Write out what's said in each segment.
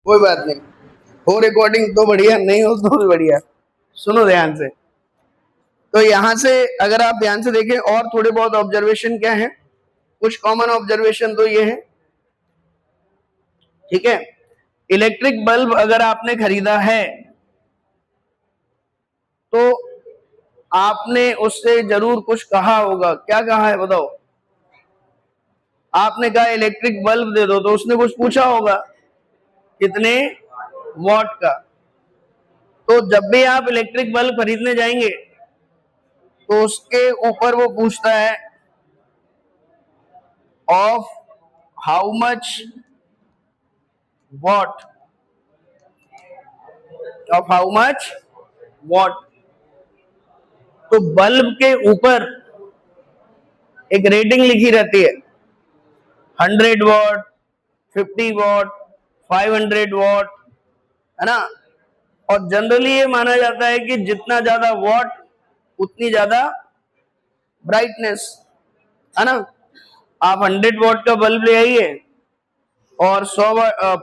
कोई बात नहीं, हो रिकॉर्डिंग तो बढ़िया, नहीं हो तो भी बढ़िया। सुनो ध्यान से। तो यहां से अगर आप ध्यान से देखें और थोड़े बहुत ऑब्जर्वेशन क्या है, कुछ कॉमन ऑब्जर्वेशन तो ये है, ठीक है। इलेक्ट्रिक बल्ब अगर आपने खरीदा है तो आपने उससे जरूर कुछ कहा होगा। क्या कहा है बताओ? आपने कहा इलेक्ट्रिक बल्ब दे दो, तो उसने कुछ पूछा होगा कितने वॉट का। तो जब भी आप इलेक्ट्रिक बल्ब खरीदने जाएंगे तो उसके ऊपर वो पूछता है of how much what, of how much what. तो बल्ब के ऊपर एक रेटिंग लिखी रहती है, 100 वॉट, 50 वॉट, 500 वॉट, है ना। और जनरली ये माना जाता है कि जितना ज्यादा वॉट उतनी ज्यादा ब्राइटनेस, है ना। आप 100 वॉट का बल्ब ले आइए और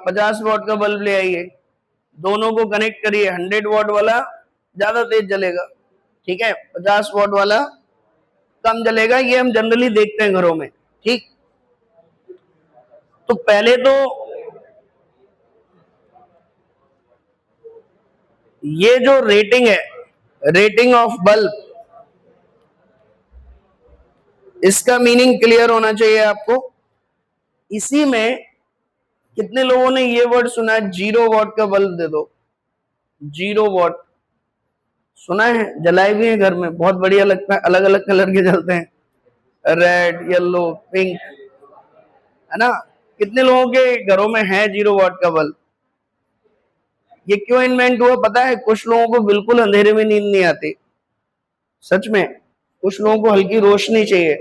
50 वॉट का बल्ब ले आइए, दोनों को कनेक्ट करिए, 100 वॉट वाला ज्यादा तेज जलेगा, ठीक है, 50 वॉट वाला कम जलेगा। ये हम जनरली देखते हैं घरों में, ठीक। तो पहले तो ये जो रेटिंग है, रेटिंग ऑफ बल्ब, इसका मीनिंग क्लियर होना चाहिए आपको। इसी में कितने लोगों ने ये वर्ड सुना है, 0 वॉट का बल्ब दे दो। 0 वॉट सुना है, जलाए भी है घर में, बहुत बढ़िया लगता है, अलग अलग कलर के जलते हैं, रेड, येलो, पिंक, है ना। कितने लोगों के घरों में है 0 वॉट का बल्ब? ये क्यों इन्वेंट हुआ पता है? कुछ लोगों को बिल्कुल अंधेरे में नींद नहीं आती, सच में। कुछ लोगों को हल्की रोशनी चाहिए,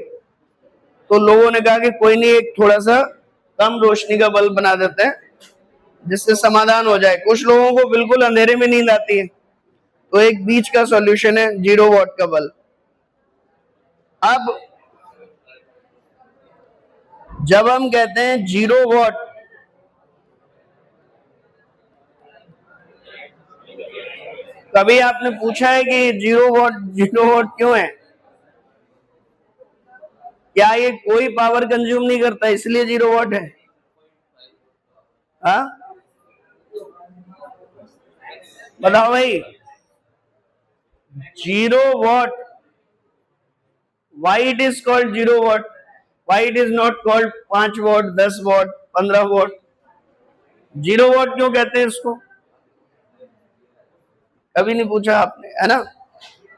तो लोगों ने कहा कि कोई नहीं, एक थोड़ा सा कम रोशनी का बल्ब बना देते हैं जिससे समाधान हो जाए। कुछ लोगों को बिल्कुल अंधेरे में नींद आती है, तो एक बीच का सॉल्यूशन है 0 वॉट का बल्ब। अब जब हम कहते हैं 0 वॉट, कभी आपने पूछा है कि 0 वॉट 0 वॉट क्यों है? क्या ये कोई पावर कंज्यूम नहीं करता इसलिए 0 वॉट है? हाँ बताओ भाई। 0 what, why it is called 0 what? Why it is not called 5 what, 10 what, 15 what? 0 what क्यों कहते हैं इसको? कभी नहीं पूछा आपने, है ना।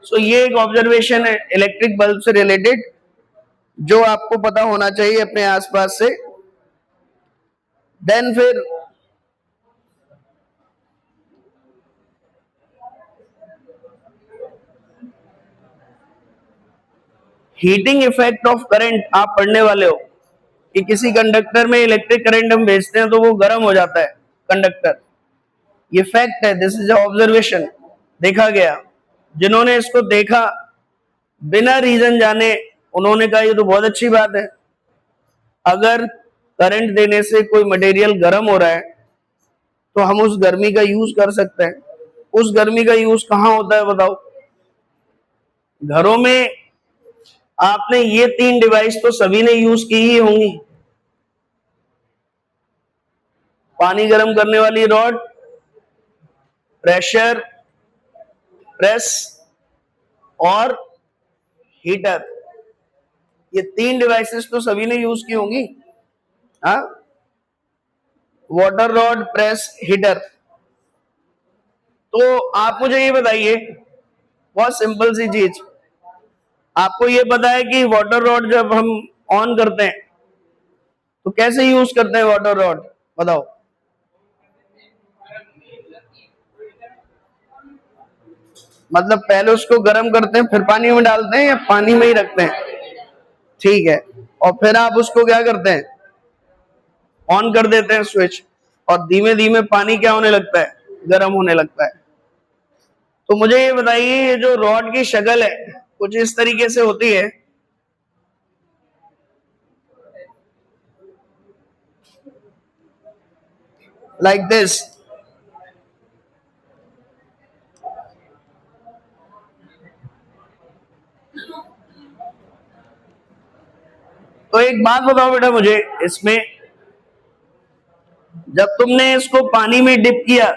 सो ये एक ऑब्जर्वेशन है इलेक्ट्रिक बल्ब से रिलेटेड जो आपको पता होना चाहिए अपने आसपास से। देन फिर हीटिंग इफेक्ट ऑफ करंट आप पढ़ने वाले हो कि किसी कंडक्टर में इलेक्ट्रिक करंट हम भेजते हैं तो वो गर्म हो जाता है कंडक्टर। ये फैक्ट है, दिस इज ऑब्जर्वेशन, देखा गया। जिन्होंने इसको देखा बिना रीजन जाने, उन्होंने कहा ये तो बहुत अच्छी बात है। अगर करंट देने से कोई मटेरियल गर्म हो रहा है तो हम उस गर्मी का यूज कर सकते हैं। उस गर्मी का यूज कहाँ होता है बताओ? घरों में आपने ये 3 डिवाइस तो सभी ने यूज की ही होंगी। पानी गर्म करने वाली रॉड, प्रेशर प्रेस और हीटर, ये 3 डिवाइसेस तो सभी ने यूज की होंगी। हाँ, वाटर रॉड, प्रेस, हीटर। तो आप मुझे ये बताइए, बहुत सिंपल सी चीज, आपको ये पता है कि वाटर रॉड जब हम ऑन करते हैं तो कैसे यूज करते हैं वाटर रॉड? बताओ। मतलब पहले उसको गर्म करते हैं फिर पानी में डालते हैं या पानी में ही रखते हैं? ठीक है। और फिर आप उसको क्या करते हैं? ऑन कर देते हैं स्विच, और धीमे धीमे पानी क्या होने लगता है? गर्म होने लगता है। तो मुझे ये बताइए, ये जो रॉड की शक्ल है कुछ इस तरीके से होती है, लाइक दिस। तो एक बात बताओ बेटा मुझे, इसमें जब तुमने इसको पानी में डिप किया,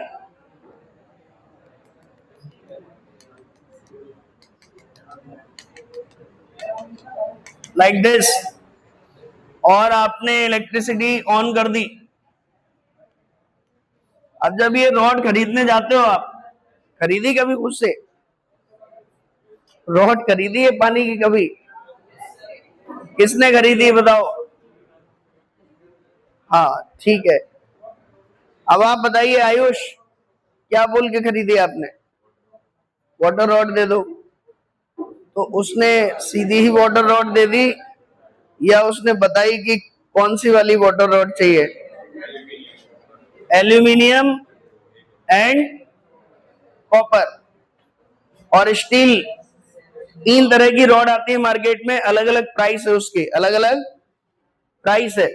लाइक दिस, और आपने इलेक्ट्रिसिटी ऑन कर दी, अब जब ये रॉड खरीदने जाते हो आप, खरीदी कभी खुद से रॉड खरीदी है पानी की कभी? किसने खरीदी बताओ? हाँ ठीक है, अब आप बताइए आयुष, क्या बोल के खरीदी आपने? वाटर रॉड दे दो, तो उसने सीधी ही वाटर रॉड दे दी या उसने बताई कि कौन सी वाली वाटर रॉड चाहिए? एल्यूमिनियम एंड कॉपर और स्टील, 3 तरह की रॉड आती है मार्केट में, अलग अलग प्राइस है उसके, अलग अलग प्राइस है,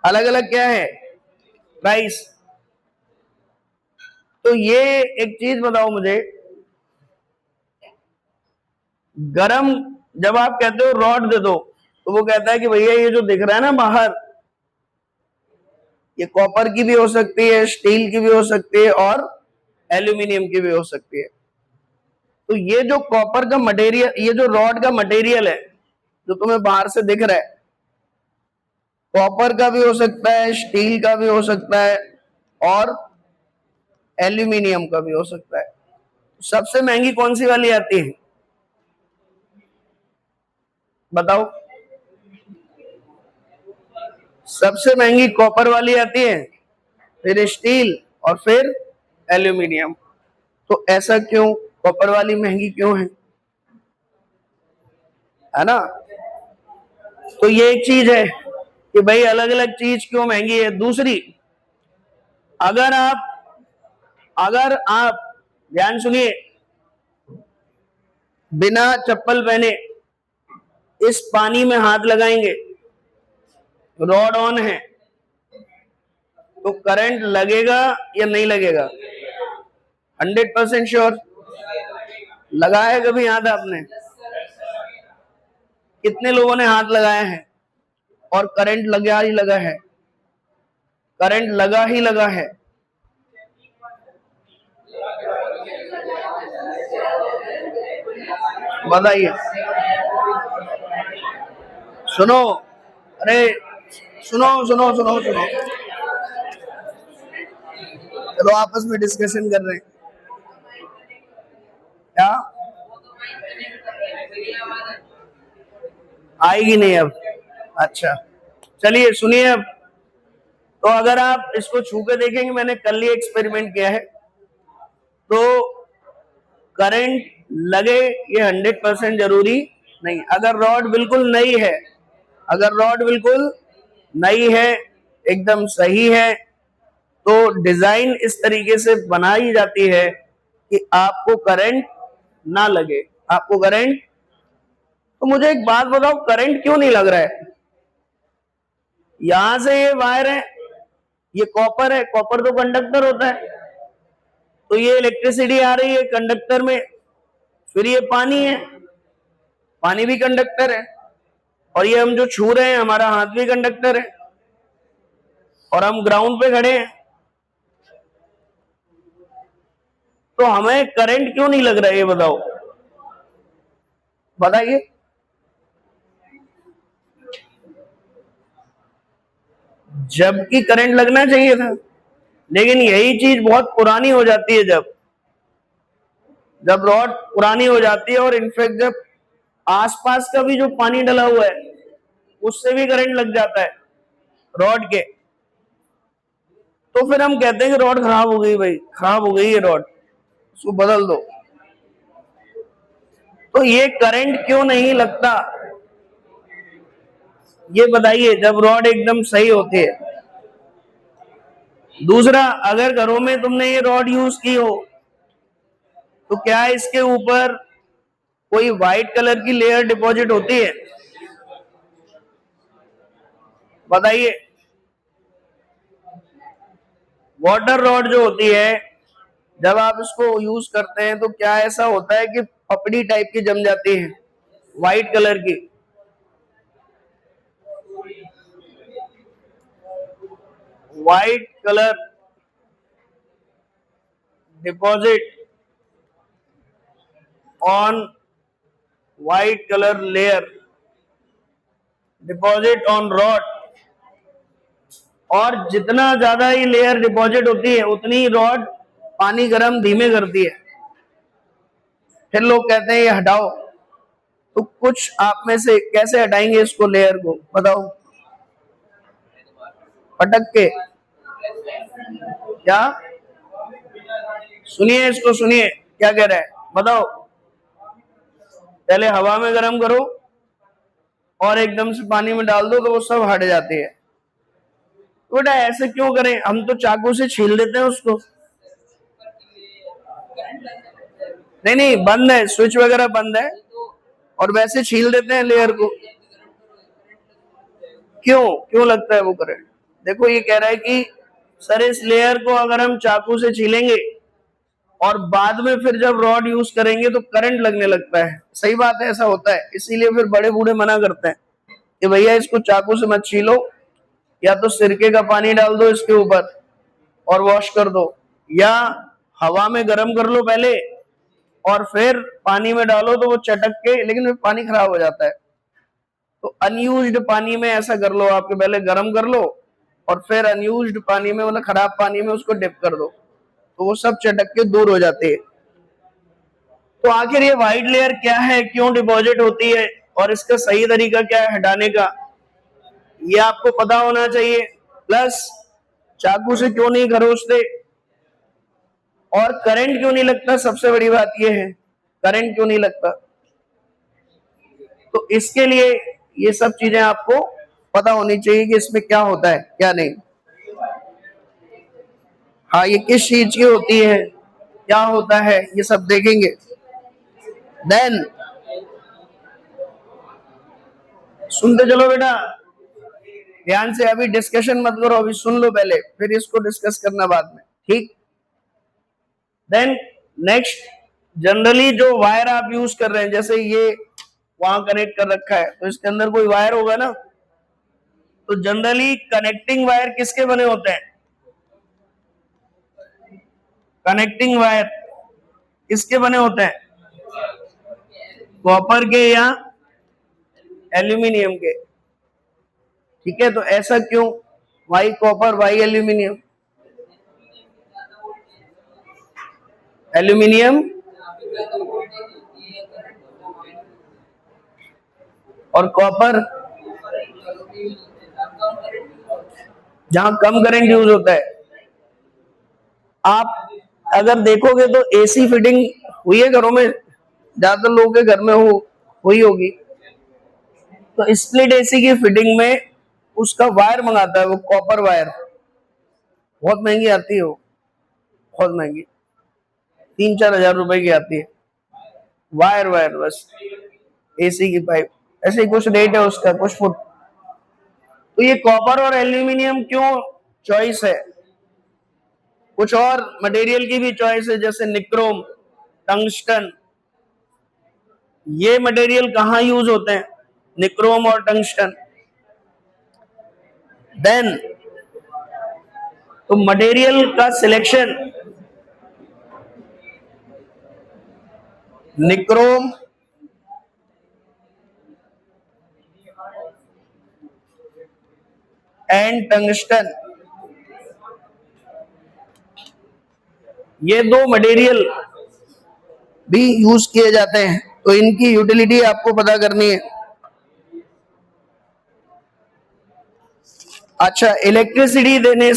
अलग अलग क्या है प्राइस। तो ये एक चीज बताओ मुझे, गरम जब आप कहते हो रॉड दे दो, तो वो कहता है कि भैया ये जो दिख रहा है ना बाहर, ये कॉपर की भी हो सकती है, स्टील की भी हो सकती है और एल्यूमिनियम की भी हो सकती है। तो ये जो कॉपर का मटेरियल, ये जो रॉड का मटेरियल है जो तुम्हें बाहर से दिख रहा है, कॉपर का भी हो सकता है, स्टील का भी हो सकता है और एल्यूमिनियम का भी हो सकता है। सबसे महंगी कौन सी वाली आती है बताओ? सबसे महंगी कॉपर वाली आती है, फिर स्टील और फिर एल्यूमिनियम। तो ऐसा क्यों, कॉपर वाली महंगी क्यों है ना? तो ये एक चीज है कि भाई अलग अलग चीज क्यों महंगी है। दूसरी, अगर आप ध्यान सुनिए, बिना चप्पल पहने इस पानी में हाथ लगाएंगे, रॉड ऑन है, तो करंट लगेगा या नहीं लगेगा? 100% श्योर। लगाया कभी हाथ आपने? कितने लोगों ने हाथ लगाया है और करंट लगा ही लगा है? करंट लगा ही लगा है। बताइए, सुनो, अरे सुनो सुनो सुनो सुनो, चलो आपस में डिस्कशन कर रहे हैं क्या? आएगी नहीं अब? अच्छा चलिए सुनिए अब। तो अगर आप इसको छू के देखेंगे, मैंने कल ही एक्सपेरिमेंट किया है, तो करंट लगे ये 100% जरूरी नहीं। अगर रॉड बिल्कुल नई है, अगर रॉड बिल्कुल नई है, एकदम सही है, तो डिजाइन इस तरीके से बनाई जाती है कि आपको करंट ना लगे, आपको करंट। तो मुझे एक बात बताओ, करंट क्यों नहीं लग रहा है? यहां से ये वायर है, ये कॉपर है, कॉपर तो कंडक्टर होता है, तो ये इलेक्ट्रिसिटी आ रही है कंडक्टर में, फिर ये पानी है, पानी भी कंडक्टर है, और ये हम जो छू रहे हैं हमारा हाथ भी कंडक्टर है, और हम ग्राउंड पे खड़े हैं, तो हमें करंट क्यों नहीं लग रहा है ये बताओ, बताइए। जबकि करंट लगना चाहिए था, लेकिन यही चीज बहुत पुरानी हो जाती है, जब रॉड पुरानी हो जाती है, और इनफैक्ट जब आसपास का भी जो पानी डला हुआ है उससे भी करंट लग जाता है रॉड के, तो फिर हम कहते हैं कि रॉड खराब हो गई, भाई खराब हो गई है रॉड, उसको बदल दो। तो ये करंट क्यों नहीं लगता ये बताइए, जब रॉड एकदम सही होती है। दूसरा, अगर घरों में तुमने ये रॉड यूज की हो, तो क्या इसके ऊपर कोई व्हाइट कलर की लेयर डिपॉजिट होती है? बताइए। वाटर रॉड जो होती है, जब आप इसको यूज करते हैं तो क्या ऐसा होता है कि पपड़ी टाइप की जम जाती है? व्हाइट कलर की, white colour deposit on white colour layer, deposit on rod. और जितना ज्यादा ये लेयर डिपॉजिट होती है उतनी रॉड पानी गर्म धीमे करती है। फिर लोग कहते हैं ये हटाओ, तो कुछ आप में से कैसे हटाएंगे इसको, लेयर को बताओ? पटक के? क्या? सुनिए इसको, सुनिए क्या कह रहा है, बताओ। पहले हवा में गर्म करो और एकदम से पानी में डाल दो तो वो सब हट जाती है। बेटा ऐसे क्यों करें, हम तो चाकू से छील देते हैं उसको। नहीं नहीं, बंद है, स्विच वगैरह बंद है और वैसे छील देते हैं लेयर को। क्यों क्यों लगता है वो करंट? देखो ये कह रहा है कि सर इस लेयर को अगर हम चाकू से छीलेंगे और बाद में फिर जब रॉड यूज करेंगे तो करंट लगने लगता है। सही बात है, ऐसा होता है, इसीलिए फिर बड़े बूढ़े मना करते हैं कि भैया इसको चाकू से मत छीलो, या तो सिरके का पानी डाल दो इसके ऊपर और वॉश कर दो, या हवा में गर्म कर लो पहले और फिर पानी में डालो तो वो चटक के, लेकिन फिर पानी खराब हो जाता है। तो अनयूज्ड पानी में ऐसा कर लो, आपके पहले गर्म कर लो और फिर अनयूज्ड पानी में, मतलब खराब पानी में उसको डिप कर दो तो वो सब चटक के दूर हो जाते हैं। तो आखिर ये व्हाइट लेयर क्या है, क्यों डिपॉजिट होती है और इसका सही तरीका क्या है हटाने का, ये आपको पता होना चाहिए। प्लस चाकू से क्यों नहीं खरोचते और करंट क्यों नहीं लगता, सबसे बड़ी बात ये है करंट क्यों नहीं लगता। तो इसके लिए ये सब चीजें आपको पता होनी चाहिए कि इसमें क्या होता है क्या नहीं। हाँ, ये किस चीज की होती है, क्या होता है, ये सब देखेंगे। देन सुनते चलो बेटा ध्यान से, अभी डिस्कशन मत करो, अभी सुन लो पहले, फिर इसको डिस्कस करना बाद में, ठीक? देन नेक्स्ट, जनरली जो वायर आप यूज कर रहे हैं, जैसे ये वहां कनेक्ट कर रखा है तो इसके अंदर कोई वायर होगा ना, तो जनरली कनेक्टिंग वायर किसके बने होते हैं? कनेक्टिंग वायर किसके बने होते हैं? कॉपर के या एल्यूमिनियम के? ठीक है, तो ऐसा क्यों, why copper why aluminium? Aluminium और कॉपर जहां कम करंट यूज होता है। आप अगर देखोगे तो एसी फिटिंग हुई है घरों में, ज्यादातर लोगों के घर में हुई होगी, तो स्प्लिट एसी की फिटिंग में उसका वायर मंगाता है वो कॉपर वायर, बहुत महंगी आती है वो, बहुत महंगी, 3-4 हजार रुपए की आती है वायर, वायर बस एसी की पाइप, ऐसे ही कुछ रेट है उसका, कुछ फुट। तो ये कॉपर और एल्यूमिनियम क्यों चॉइस है? कुछ और मटेरियल की भी चॉइस है, जैसे निक्रोम, टंगस्टन। ये मटेरियल कहाँ यूज होते हैं, निक्रोम और टंगस्टन? देन तो मटेरियल का सिलेक्शन, निक्रोम एंड टंगस्टन, ये दो मटेरियल भी यूज किए जाते हैं, तो इनकी यूटिलिटी आपको पता करनी है। अच्छा, इलेक्ट्रिसिटी देने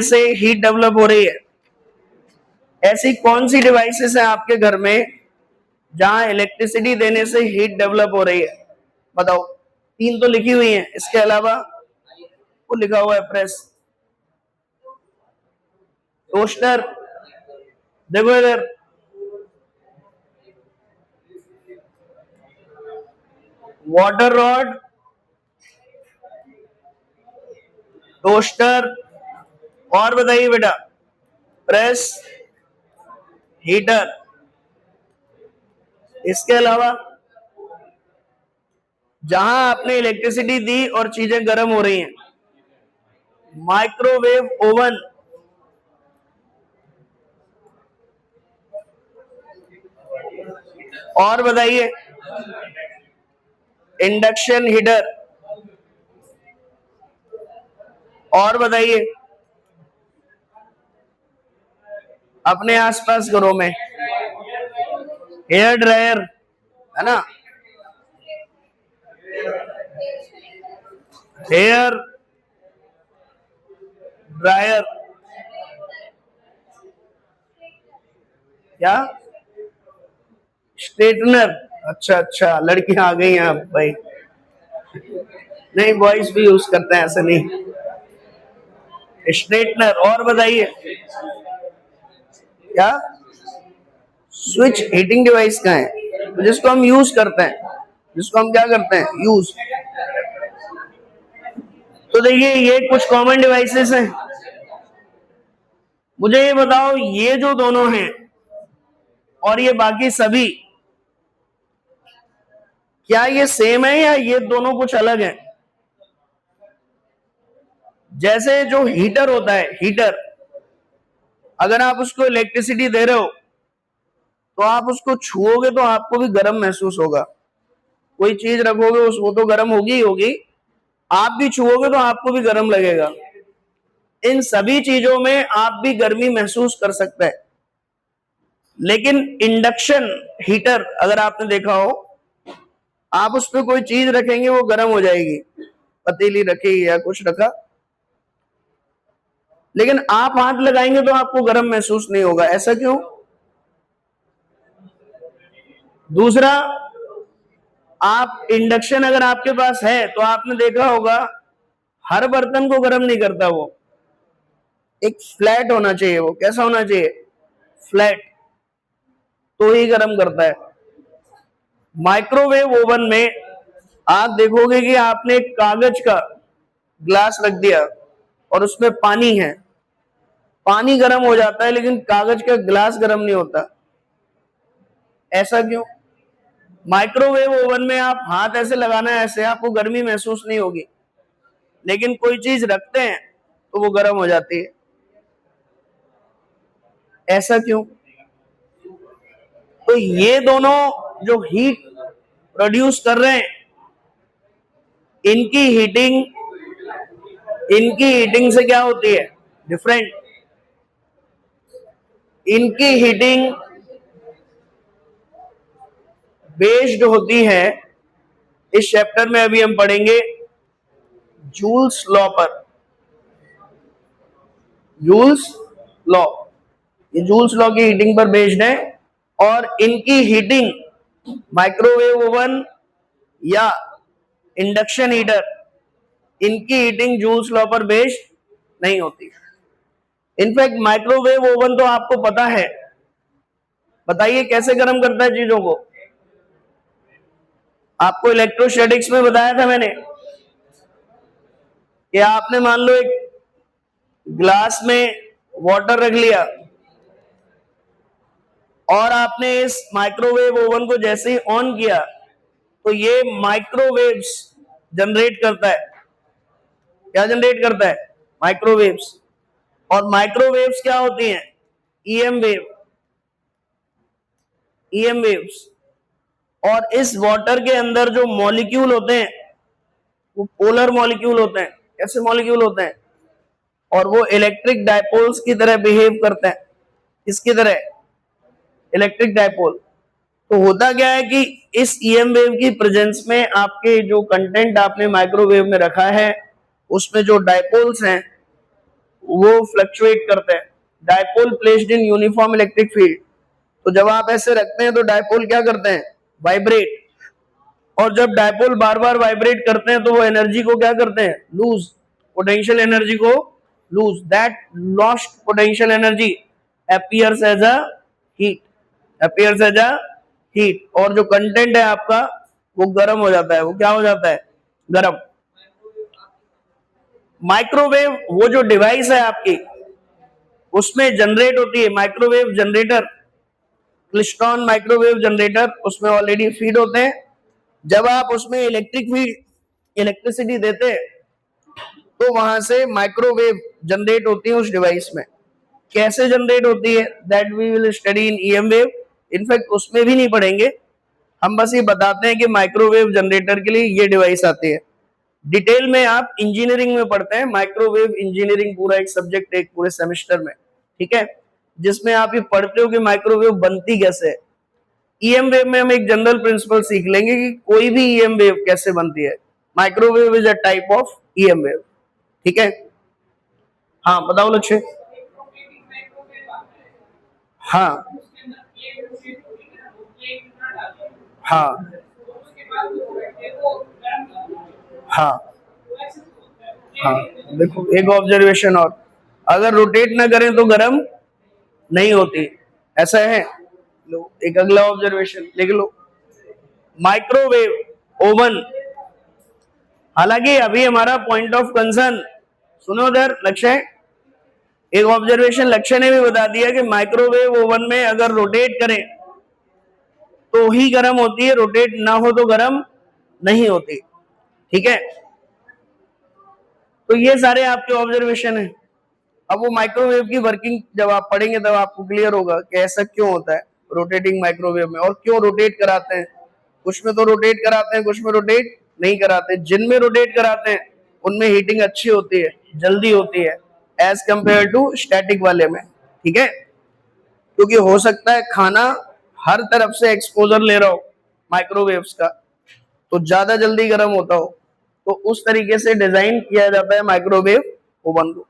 से हीट डेवलप हो रही है। ऐसी कौन सी डिवाइसेस है आपके घर में जहां इलेक्ट्रिसिटी देने से हीट डेवलप हो रही है, बताओ? 3 तो लिखी हुई हैं, इसके अलावा वो लिखा हुआ है प्रेस, टोस्टर, देखो इधर, वाटर रॉड, टोस्टर, और बताइए बेटा, प्रेस, हीटर। इसके अलावा जहां आपने इलेक्ट्रिसिटी दी और चीजें गर्म हो रही हैं, माइक्रोवेव ओवन, और बताइए इंडक्शन हीटर, और बताइए अपने आसपास घरों में हेयर ड्रायर, है ना, हेयर ड्रायर, क्या स्ट्रेटनर, अच्छा अच्छा, लड़कियां आ गई हैं अब भाई, नहीं बॉयज भी यूज करते हैं, ऐसा नहीं, स्ट्रेटनर, और बताइए क्या स्विच हीटिंग डिवाइस का है, तो जिसको हम यूज करते हैं, जिसको हम क्या करते हैं यूज। तो देखिए ये कुछ कॉमन डिवाइसेस हैं। मुझे ये बताओ ये जो दोनों हैं और ये बाकी सभी, क्या ये सेम है या ये दोनों कुछ अलग हैं? जैसे जो हीटर होता है, हीटर, अगर आप उसको इलेक्ट्रिसिटी दे रहे हो तो आप उसको छुओगे तो आपको भी गर्म महसूस होगा, कोई चीज रखोगे उस वो तो गर्म होगी ही होगी, आप भी छुओगे तो आपको भी गर्म लगेगा। इन सभी चीजों में आप भी गर्मी महसूस कर सकते हैं। लेकिन इंडक्शन हीटर अगर आपने देखा हो, आप उस पर कोई चीज रखेंगे वो गर्म हो जाएगी, पतीली रखी या कुछ रखा, लेकिन आप हाथ लगाएंगे तो आपको गर्म महसूस नहीं होगा। ऐसा क्यों? दूसरा, आप इंडक्शन अगर आपके पास है तो आपने देखा होगा हर बर्तन को गर्म नहीं करता, वो एक फ्लैट होना चाहिए, वो कैसा होना चाहिए, फ्लैट, तो ही गर्म करता है। माइक्रोवेव ओवन में आप देखोगे कि आपने एक कागज का ग्लास रख दिया और उसमें पानी है, पानी गर्म हो जाता है लेकिन कागज का ग्लास गर्म नहीं होता। ऐसा क्यों? माइक्रोवेव ओवन में आप हाथ ऐसे लगाना है, ऐसे आपको गर्मी महसूस नहीं होगी, लेकिन कोई चीज रखते हैं तो वो गर्म हो जाती है। ऐसा क्यों? तो ये दोनों जो हीट प्रोड्यूस कर रहे हैं, इनकी हीटिंग से क्या होती है डिफरेंट, इनकी हीटिंग बेस्ड होती है, इस चैप्टर में अभी हम पढ़ेंगे जूल्स लॉ पर, जूल्स लॉ, ये जूल्स लॉ की हीटिंग पर बेस्ड है, और इनकी हीटिंग माइक्रोवेव ओवन या इंडक्शन हीटर, इनकी हीटिंग जूल्स लॉ पर बेस्ड नहीं होती। इनफैक्ट माइक्रोवेव ओवन तो आपको पता है, बताइए कैसे गर्म करता है चीजों को, आपको इलेक्ट्रोस्टैटिक्स में बताया था मैंने कि आपने मान लो एक ग्लास में वाटर रख लिया और आपने इस माइक्रोवेव ओवन को जैसे ही ऑन किया तो ये माइक्रोवेव्स जनरेट करता है। क्या जनरेट करता है? माइक्रोवेव्स। और माइक्रोवेव्स क्या होती हैं? EM wave, EM waves. और इस वाटर के अंदर जो मॉलिक्यूल होते हैं वो पोलर मॉलिक्यूल होते हैं। कैसे मॉलिक्यूल होते हैं? और वो इलेक्ट्रिक डायपोल्स की तरह बिहेव करते हैं। किसकी तरह? Electric dipole. तो होता क्या है कि इस ईएम वेव की प्रेजेंस में आपके जो कंटेंट आपने माइक्रोवेव में रखा है उसमें जो डायपोल्स हैं वो फ्लक्चुएट करते हैं। Dipole placed in uniform electric field, तो जब आप ऐसे रखते हैं तो डायपोल क्या करते हैं? वाइब्रेट। और जब डायपोल बार बार वाइब्रेट करते हैं तो वो एनर्जी को क्या करते हैं? लूज, पोटेंशियल एनर्जी को lose. That lost potential energy appears as a heat, appears as a heat. और जो कंटेंट है आपका वो गर्म हो जाता है। वो क्या हो जाता है? गर्म। माइक्रोवेव वो जो डिवाइस है आपकी उसमें जनरेट होती है, microwave generator klystron microwave generator, उसमें ऑलरेडी फीड होते हैं। जब आप उसमें इलेक्ट्रिसिटी देते हैं तो वहां से माइक्रोवेव जनरेट होती है उस डिवाइस में। कैसे जनरेट होती है that we will study in EM wave. In fact उसमें भी नहीं पढ़ेंगे, हम बस ये बताते हैं कि माइक्रोवेव जनरेटर के लिए ये डिवाइस आती है। डिटेल में आप इंजीनियरिंग में पढ़ते हैं, माइक्रोवेव इंजीनियरिंग पूरा एक सब्जेक्ट एक पूरे सेमेस्टर में, ठीक है, जिसमें आप ये पढ़ते हो कि माइक्रोवेव बनती कैसे है। ईएम वेव में हम एक जनरल प्रिंसिपल सीख लेंगे कि कोई भी ईएम वेव कैसे बनती है। Microwave is a type of EM wave, ठीक है। हाँ बताओ लक्ष्य। हाँ हाँ हाँ हाँ, देखो एक ऑब्जर्वेशन और, अगर रोटेट ना करें तो गर्म नहीं होती, ऐसा है। लो एक अगला ऑब्जर्वेशन लिख लो, माइक्रोवेव ओवन। हालांकि अभी हमारा पॉइंट ऑफ कंसर्न, सुनो उधर लक्ष्य, एक ऑब्जर्वेशन लक्ष्य ने भी बता दिया कि माइक्रोवेव ओवन में अगर रोटेट करें तो ही गर्म होती है, रोटेट ना हो तो गर्म नहीं होती, ठीक है। तो ये सारे आपके ऑब्जर्वेशन है। अब वो माइक्रोवेव की वर्किंग जब आप पढ़ेंगे तब आपको क्लियर होगा कि ऐसा क्यों होता है रोटेटिंग माइक्रोवेव में, और क्यों रोटेट कराते हैं। कुछ में तो रोटेट कराते हैं, कुछ में रोटेट नहीं कराते। जिनमें रोटेट कराते हैं उनमें हीटिंग अच्छी होती है, जल्दी होती है एज कंपेयर टू स्टैटिक वाले में, ठीक है। क्योंकि हो सकता है खाना हर तरफ से एक्सपोजर ले रहा हो माइक्रोवेव्स का, तो ज्यादा जल्दी गर्म होता हो, तो उस तरीके से डिजाइन किया जाता है माइक्रोवेव ओवन को।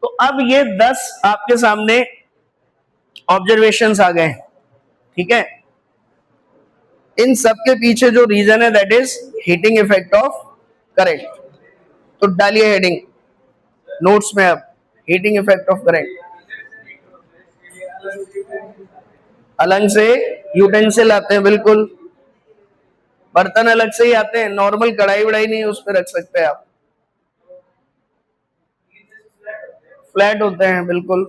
तो अब ये 10 आपके सामने ऑब्जर्वेशंस आ गए, ठीक है। इन सब के पीछे जो रीजन है that is heating effect of current. तो डालिए हेडिंग नोट्स में, अब हीटिंग इफेक्ट ऑफ करंट। अलग से यूटेंसिल आते हैं, बिल्कुल बर्तन अलग से ही आते हैं, नॉर्मल कढ़ाई वढ़ाई नहीं उस पर रख सकते आप, फ्लैट होते हैं बिल्कुल।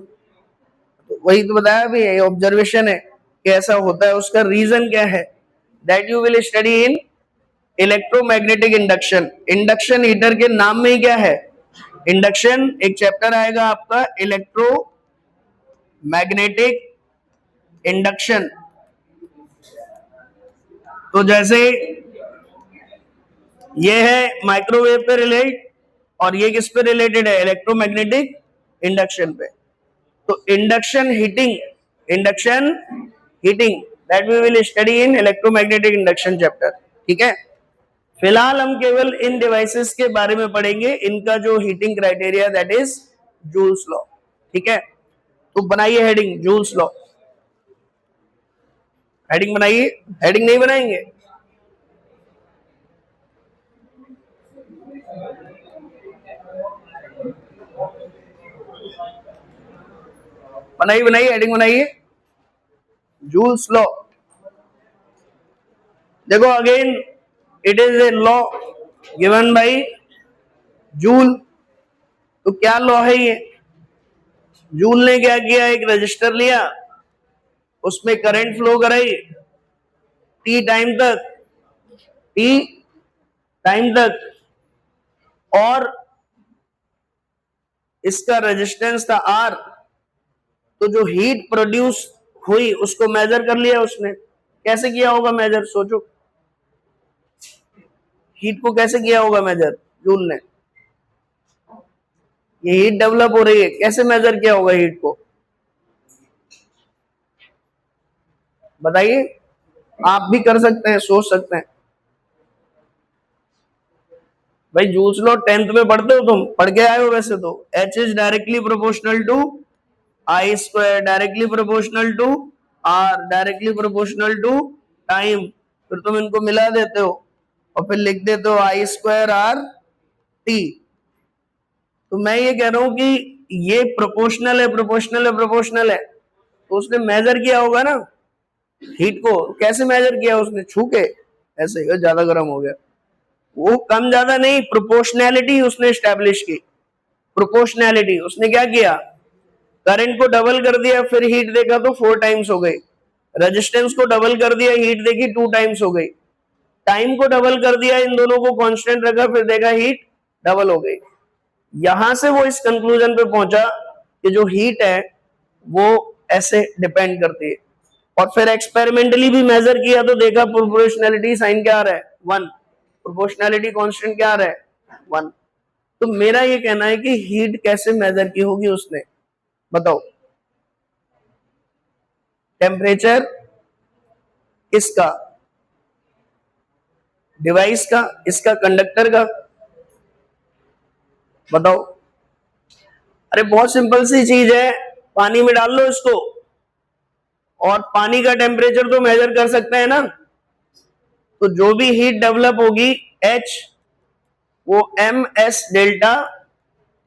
तो वही तो बताया भी, ऑब्जर्वेशन है कि ऐसा होता है। उसका रीजन क्या है that you will study in electromagnetic induction. Induction heater के नाम में ही क्या है, इंडक्शन। एक चैप्टर आएगा आपका इलेक्ट्रोमैग्नेटिक इंडक्शन। तो जैसे ये है माइक्रोवेव पे रिलेट, और ये किस पे रिलेटेड है, इलेक्ट्रोमैग्नेटिक इंडक्शन पे। तो induction heating that we will study in electromagnetic induction chapter, ठीक है। फिलहाल हम केवल इन डिवाइसेस के बारे में पढ़ेंगे, इनका जो heating criteria that is joules law, ठीक है। तो बनाइए हेडिंग जूल्स लॉ, हेडिंग बनाइए। हेडिंग नहीं बनाएंगे, बनाइए हेडिंग बनाइए, जूल्स लॉ। देखो again it is a law given by joule. तो क्या लॉ है ये, जूल ने क्या किया, एक रजिस्टर लिया, उसमें करंट फ्लो कराई टी टाइम तक, और इसका रेजिस्टेंस था आर। तो जो हीट प्रोड्यूस हुई उसको मेजर कर लिया उसने। कैसे किया होगा मेजर, सोचो हीट को कैसे किया होगा मेजर जूल ने। ये हीट डेवलप हो रही है, कैसे मेजर किया होगा हीट को, बताइए। आप भी कर सकते हैं, सोच सकते हैं। भाई जूल्स लॉ 10th में पढ़ते हो, तुम पढ़ के आए हो वैसे तो। H is directly proportional to I square, directly proportional to R, directly proportional to time. फिर तुम इनको मिला देते हो और फिर लिख देते हो I स्क्वायर R T। तो मैं ये कह रहा हूं कि ये प्रोपोर्शनल है, तो उसने मेजर किया होगा ना हीट को। कैसे मेजर किया उसने, छू के ऐसे, ज्यादा गर्म हो गया, वो कम ज्यादा नहीं, प्रोपोर्शनैलिटी उसने एस्टैब्लिश की। प्रोपोर्शनैलिटी उसने क्या किया, करंट को डबल कर दिया, फिर हीट देखा तो 4 टाइम्स हो गई। रेजिस्टेंस को डबल कर दिया, हीट देखी 2 टाइम्स हो गई, टाइम को डबल कर दिया, इन दोनों को कांस्टेंट रखा, फिर देखा हीट डबल हो गई। यहां से वो इस कंक्लूजन पे पहुंचा कि जो हीट है वो ऐसे डिपेंड करती है। और फिर एक्सपेरिमेंटली भी मेजर किया तो देखा प्रोपोर्शनैलिटी साइन क्या आ रहा है 1, प्रोपोर्शनैलिटी कांस्टेंट क्या आ रहा है 1। तो मेरा ये कहना है कि हीट कैसे मेजर की होगी उसने, बताओ। टेम्परेचर किसका, डिवाइस का, इसका कंडक्टर का, बताओ। अरे बहुत सिंपल सी चीज है, पानी में डाल लो इसको और पानी का टेम्परेचर तो मेजर कर सकते हैं ना। तो जो भी हीट डेवलप होगी H, वो एम एस डेल्टा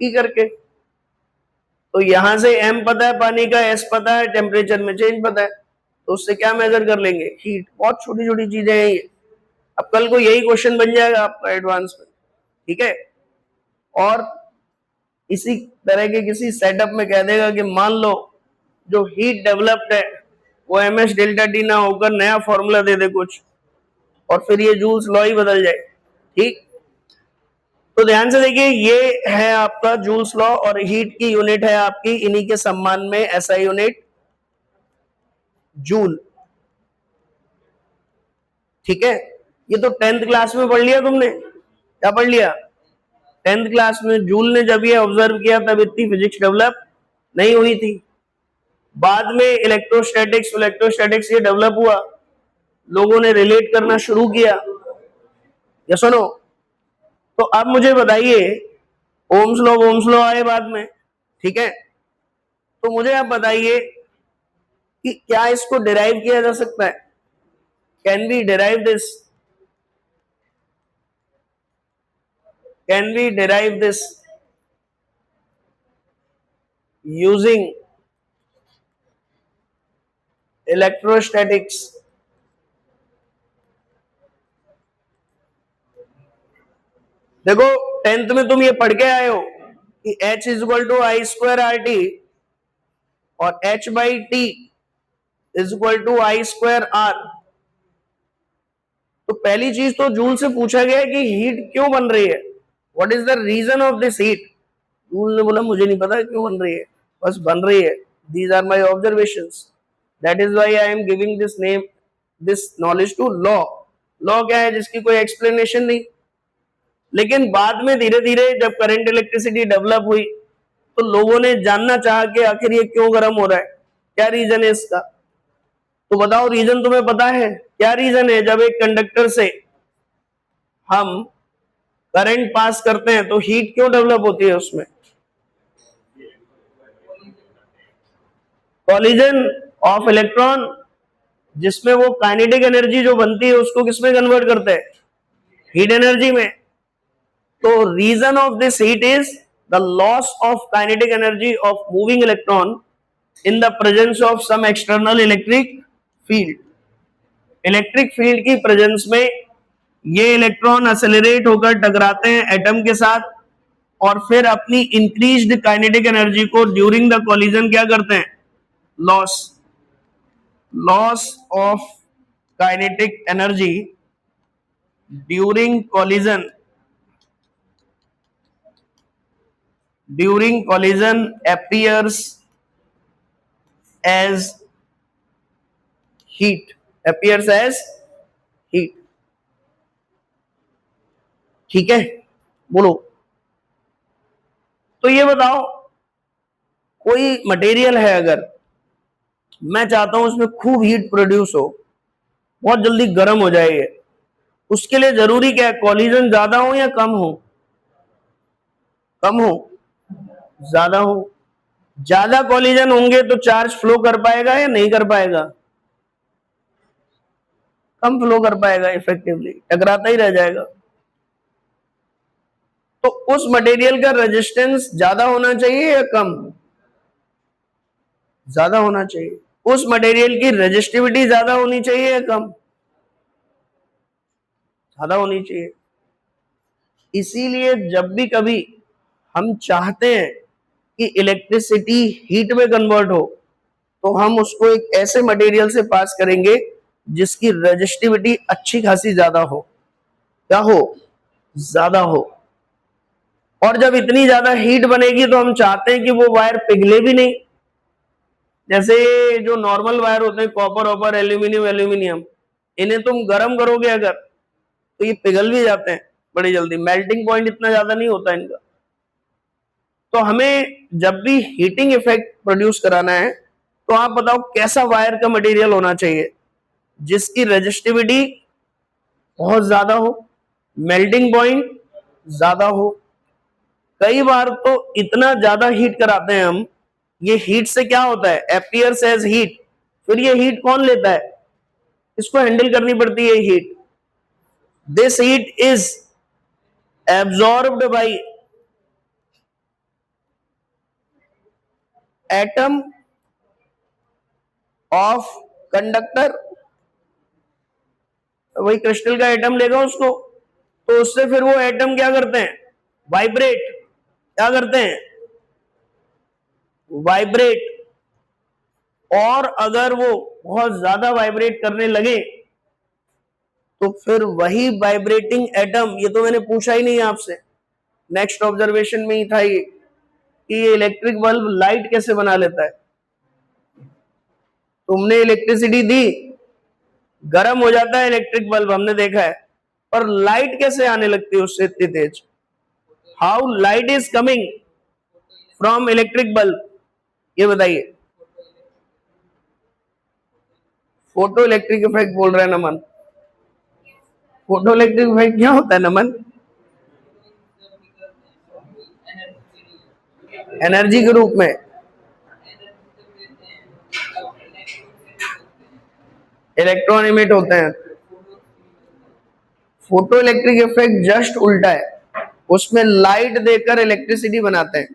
ई करके, तो यहां से m पता है पानी का, s पता है, टेम्परेचर में चेंज पता है, तो उससे क्या मेजर कर लेंगे हीट। बहुत छोटी छोटी चीजें हैं ये, अब कल को यही क्वेश्चन बन जाएगा आपका एडवांस में, ठीक है। और इसी तरह के किसी सेटअप में कह देगा कि मान लो जो हीट डेवलप्ड है वो एम एस डेल्टा टी ना होकर नया फॉर्मूला दे दे कुछ, और फिर ये जूल्स लॉ ही बदल जाए, ठीक। तो ध्यान से देखिए, ये है आपका जूल्स लॉ, और हीट की यूनिट है आपकी इन्हीं के सम्मान में ऐसा यूनिट जूल, ठीक है। ये तो 10th क्लास में पढ़ लिया तुमने, क्या पढ़ लिया 10th क्लास में। जूल ने जब ये ऑब्जर्व किया तब इतनी फिजिक्स डेवलप नहीं हुई थी, बाद में इलेक्ट्रोस्टैटिक्स ये डेवलप हुआ, लोगों ने रिलेट करना शुरू किया, या सुनो। तो अब मुझे बताइए, ओम्स लॉ आए बाद में, ठीक है। तो मुझे आप बताइए कि क्या इसको डिराइव किया जा सकता है, can we derive this, can we derive this using electrostatics. देखो 10th में तुम ये पढ़ के आए हो कि H is equal to I square R T और H by T is equal to I square R. तो पहली चीज तो जूल से पूछा गया कि हीट क्यों बन रही है, what is the reason of this heat. Joule ने बोला मुझे नहीं पता क्यों बन रही है, बस बन रही है, these are my observations, that is why I am giving this name, this knowledge to law. Law क्या है जिसकी कोई एक्सप्लेनेशन नहीं। लेकिन बाद में धीरे धीरे जब करंट इलेक्ट्रिसिटी डेवलप हुई तो लोगों ने जानना चाहा कि आखिर ये क्यों गर्म हो रहा है, क्या रीजन है इसका। तो बताओ रीजन तुम्हें पता है क्या रीजन है। जब एक कंडक्टर से हम करंट पास करते हैं तो हीट क्यों डेवलप होती है उसमें, कॉलिजन ऑफ इलेक्ट्रॉन, जिसमें वो काइनेटिक एनर्जी जो बनती है उसको किसमें कन्वर्ट करते हैं, हीट एनर्जी में। तो reason of this heat is the loss of kinetic energy of moving electron in the presence of some external electric field. Electric field की प्रेजेंस में ये इलेक्ट्रॉन एक्सेलरेट होकर टकराते हैं एटम के साथ और फिर अपनी इंक्रीज्ड काइनेटिक एनर्जी को ड्यूरिंग द कॉलिजन क्या करते हैं, loss of kinetic energy during collision appears as heat, ठीक है। बोलो, तो ये बताओ कोई मटेरियल है, अगर मैं चाहता हूं उसमें खूब हीट प्रोड्यूस हो, बहुत जल्दी गर्म हो जाए ये, उसके लिए जरूरी क्या है, कॉलिजन ज्यादा हो या कम हो, कम हो ज्यादा हो। ज्यादा कॉलिजन होंगे तो चार्ज फ्लो कर पाएगा या नहीं कर पाएगा, कम फ्लो कर पाएगा, इफेक्टिवली टकराता ही रह जाएगा। तो उस मटेरियल का रेजिस्टेंस ज्यादा होना चाहिए या कम, ज्यादा होना चाहिए। उस मटेरियल की रेजिस्टिविटी ज्यादा होनी चाहिए या कम, ज्यादा होनी चाहिए। इसीलिए जब भी कभी हम चाहते हैं कि इलेक्ट्रिसिटी हीट में कन्वर्ट हो तो हम उसको एक ऐसे मटेरियल से पास करेंगे जिसकी रेजिस्टिविटी अच्छी खासी ज्यादा हो, क्या हो, ज्यादा हो। और जब इतनी ज्यादा हीट बनेगी तो हम चाहते हैं कि वो वायर पिघले भी नहीं। जैसे जो नॉर्मल वायर होते हैं, कॉपर ऑपर एल्यूमिनियम एल्यूमिनियम, इन्हें तुम गर्म करोगे अगर तो ये पिघल भी जाते हैं बड़ी जल्दी, मेल्टिंग पॉइंट इतना ज्यादा नहीं होता इनका। तो हमें जब भी हीटिंग इफेक्ट प्रोड्यूस कराना है तो आप बताओ कैसा वायर का मटेरियल होना चाहिए जिसकी रेजिस्टिविटी बहुत ज्यादा हो, मेल्टिंग पॉइंट ज्यादा हो। कई बार तो इतना ज्यादा हीट कराते हैं हम, ये हीट से क्या होता है, अपीयर्स एज हीट, फिर ये हीट कौन लेता है, इसको हैंडल करनी पड़ती है heat. This heat is absorbed by atom of conductor. वही क्रिस्टल का एटम लेगा उसको, तो उससे फिर वो एटम क्या करते हैं, वाइब्रेट, क्या करते हैं, वाइब्रेट। और अगर वो बहुत ज्यादा वाइब्रेट करने लगे तो फिर वही वाइब्रेटिंग एटम, ये तो मैंने पूछा ही नहीं आपसे, नेक्स्ट ऑब्जर्वेशन में ही था ये कि ये इलेक्ट्रिक बल्ब लाइट कैसे बना लेता है। तुमने इलेक्ट्रिसिटी दी, गर्म हो जाता है इलेक्ट्रिक बल्ब, हमने देखा है, पर लाइट कैसे आने लगती है उससे इतनी तेज, how light is coming from electric bulb, ये बताइए। फोटो इलेक्ट्रिक इफेक्ट बोल रहे हैं नमन, फोटो इलेक्ट्रिक इफेक्ट क्या होता है नमन, एनर्जी के रूप में, इलेक्ट्रॉन इमिट होते हैं। फोटो इलेक्ट्रिक इफेक्ट जस्ट उल्टा है, उसमें लाइट देकर इलेक्ट्रिसिटी बनाते हैं,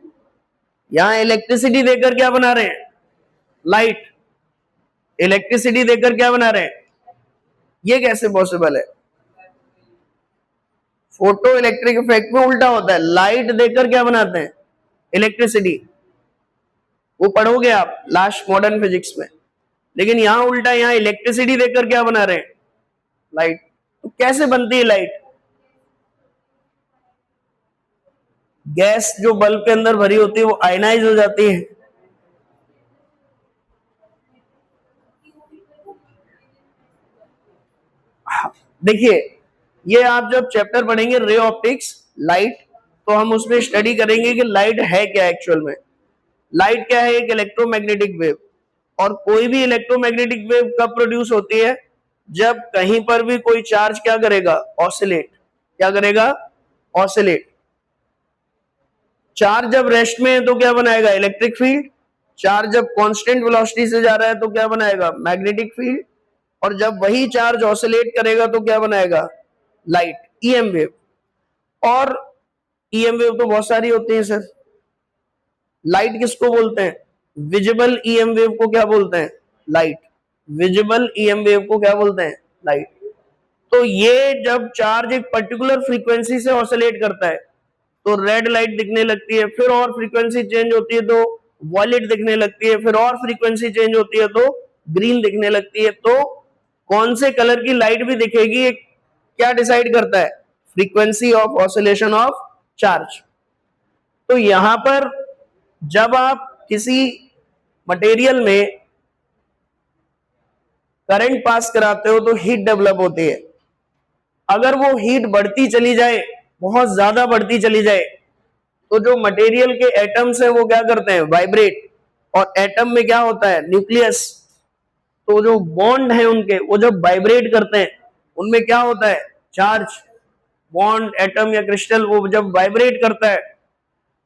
यहां इलेक्ट्रिसिटी देकर क्या बना रहे हैं, लाइट, इलेक्ट्रिसिटी देकर क्या बना रहे हैं, ये कैसे पॉसिबल है। फोटो इलेक्ट्रिक इफेक्ट में उल्टा होता है, लाइट देकर क्या बनाते हैं, इलेक्ट्रिसिटी, वो पढ़ोगे आप लास्ट मॉडर्न फिजिक्स में। लेकिन यहां उल्टा, यहां इलेक्ट्रिसिटी देकर क्या बना रहे हैं, लाइट। तो कैसे बनती है लाइट, गैस जो बल्ब के अंदर भरी होती है वो आयनाइज हो जाती है, देखिए ये आप जब चैप्टर पढ़ेंगे रे ऑप्टिक्स लाइट, तो हम उसमें स्टडी करेंगे कि लाइट है क्या एक्चुअल में। लाइट क्या है, एक इलेक्ट्रोमैग्नेटिक वेव, और कोई भी इलेक्ट्रोमैग्नेटिक वेव कब प्रोड्यूस होती है, जब कहीं पर भी कोई चार्ज क्या करेगा, ऑसिलेट, क्या करेगा, ऑसिलेट। चार्ज जब रेस्ट में है तो क्या बनाएगा, इलेक्ट्रिक फील्ड। चार्ज जब कांस्टेंट वेलोसिटी से जा रहा है तो क्या बनाएगा, मैग्नेटिक फील्ड। और जब वही चार्ज ऑसिलेट करेगा तो क्या बनाएगा, लाइट, ईएम वेव। और ईएम वेव तो बहुत सारी होती है सर। लाइट किसको बोलते हैं, विजिबल ईएम वेव को क्या बोलते हैं, लाइट। विजिबल ईएम वेव को क्या बोलते हैं, लाइट। तो ये जब चार्ज एक पर्टिकुलर फ्रीक्वेंसी से ऑसिलेट करता है तो रेड लाइट दिखने लगती है, फिर और फ्रीक्वेंसी चेंज होती है तो वॉयलेट दिखने लगती है, फिर और फ्रीक्वेंसी चेंज होती है तो ग्रीन दिखने लगती है। तो कौन से कलर की लाइट भी दिखेगी क्या डिसाइड करता है, frequency of oscillation of charge. तो यहां पर जब आप किसी मटेरियल में करंट पास कराते हो तो हीट डेवलप होती है। अगर वो हीट बढ़ती चली जाए, बहुत ज्यादा बढ़ती चली जाए, तो जो मटेरियल के एटम्स हैं वो क्या करते हैं, वाइब्रेट। और एटम में क्या होता है, न्यूक्लियस। तो जो बॉन्ड है उनके, वो जब वाइब्रेट करते हैं उनमें क्या होता है, चार्ज। बॉन्ड, एटम या क्रिस्टल, वो जब वाइब्रेट करता है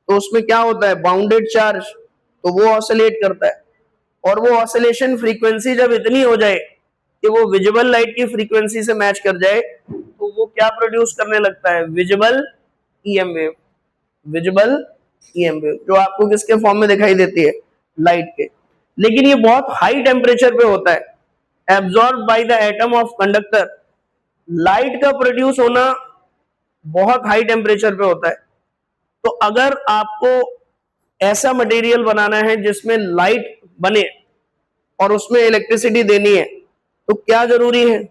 तो उसमें क्या होता है, बाउंडेड चार्ज, तो वो ऑसिलेट करता है। और वो ऑसिलेशन फ्रीक्वेंसी जब इतनी हो जाए कि वो विजिबल लाइट की फ्रीक्वेंसी से मैच कर जाए तो वो क्या प्रोड्यूस करने लगता है, visible EM wave. Visible EM wave जो आपको किसके फॉर्म में दिखाई देती है, लाइट के। लेकिन ये बहुत हाई टेम्परेचर पे होता है, absorb by the atom of conductor. Light का प्रोड्यूस होना बहुत हाई टेम्परेचर पे होता है। तो अगर आपको ऐसा मटेरियल बनाना है जिसमें लाइट बने, और उसमें इलेक्ट्रिसिटी देनी है, तो क्या जरूरी है,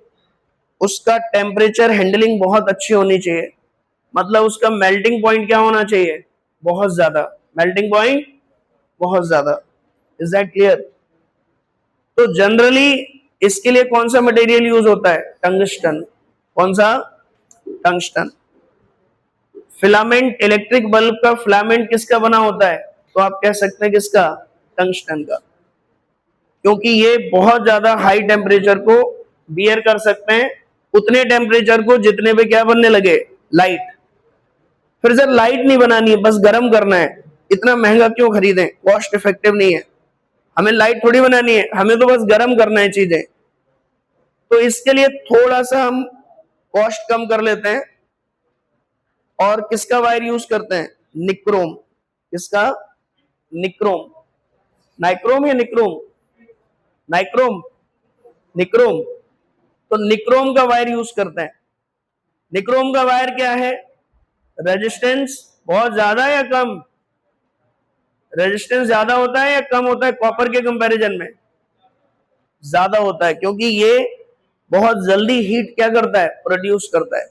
उसका टेम्परेचर हैंडलिंग बहुत अच्छी होनी चाहिए, मतलब उसका मेल्टिंग पॉइंट क्या होना चाहिए, बहुत ज्यादा, मेल्टिंग पॉइंट बहुत ज्यादा। Is that clear? तो जनरली इसके लिए कौन सा मटेरियल यूज होता है, टंगस्टन। कौन सा, टंगस्टन। फिलामेंट, इलेक्ट्रिक बल्ब का फिलामेंट किसका बना होता है, तो आप कह सकते हैं किसका, टंगस्टन का, क्योंकि ये बहुत ज्यादा हाई टेम्परेचर को बियर कर सकते हैं, उतने टेम्परेचर को जितने पे क्या बनने लगे, लाइट। फिर सर लाइट नहीं बनानी है, बस गर्म करना है, इतना महंगा क्यों खरीदें, कॉस्ट इफेक्टिव नहीं है, हमें लाइट थोड़ी बनानी है, हमें तो बस गर्म करना है चीजें। तो इसके लिए थोड़ा सा हम कॉस्ट कम कर लेते हैं और किसका वायर यूज करते हैं, निक्रोम। किसका, निक्रोम। नाइक्रोम या निक्रोम, नाइक्रोम, निक्रोम। तो निक्रोम का वायर यूज करते हैं। निक्रोम का वायर क्या है, रेजिस्टेंस बहुत ज्यादा या कम, रेजिस्टेंस ज्यादा होता है या कम होता है कॉपर के कंपैरिजन में, ज्यादा होता है, क्योंकि ये बहुत जल्दी हीट क्या करता है, प्रोड्यूस करता है।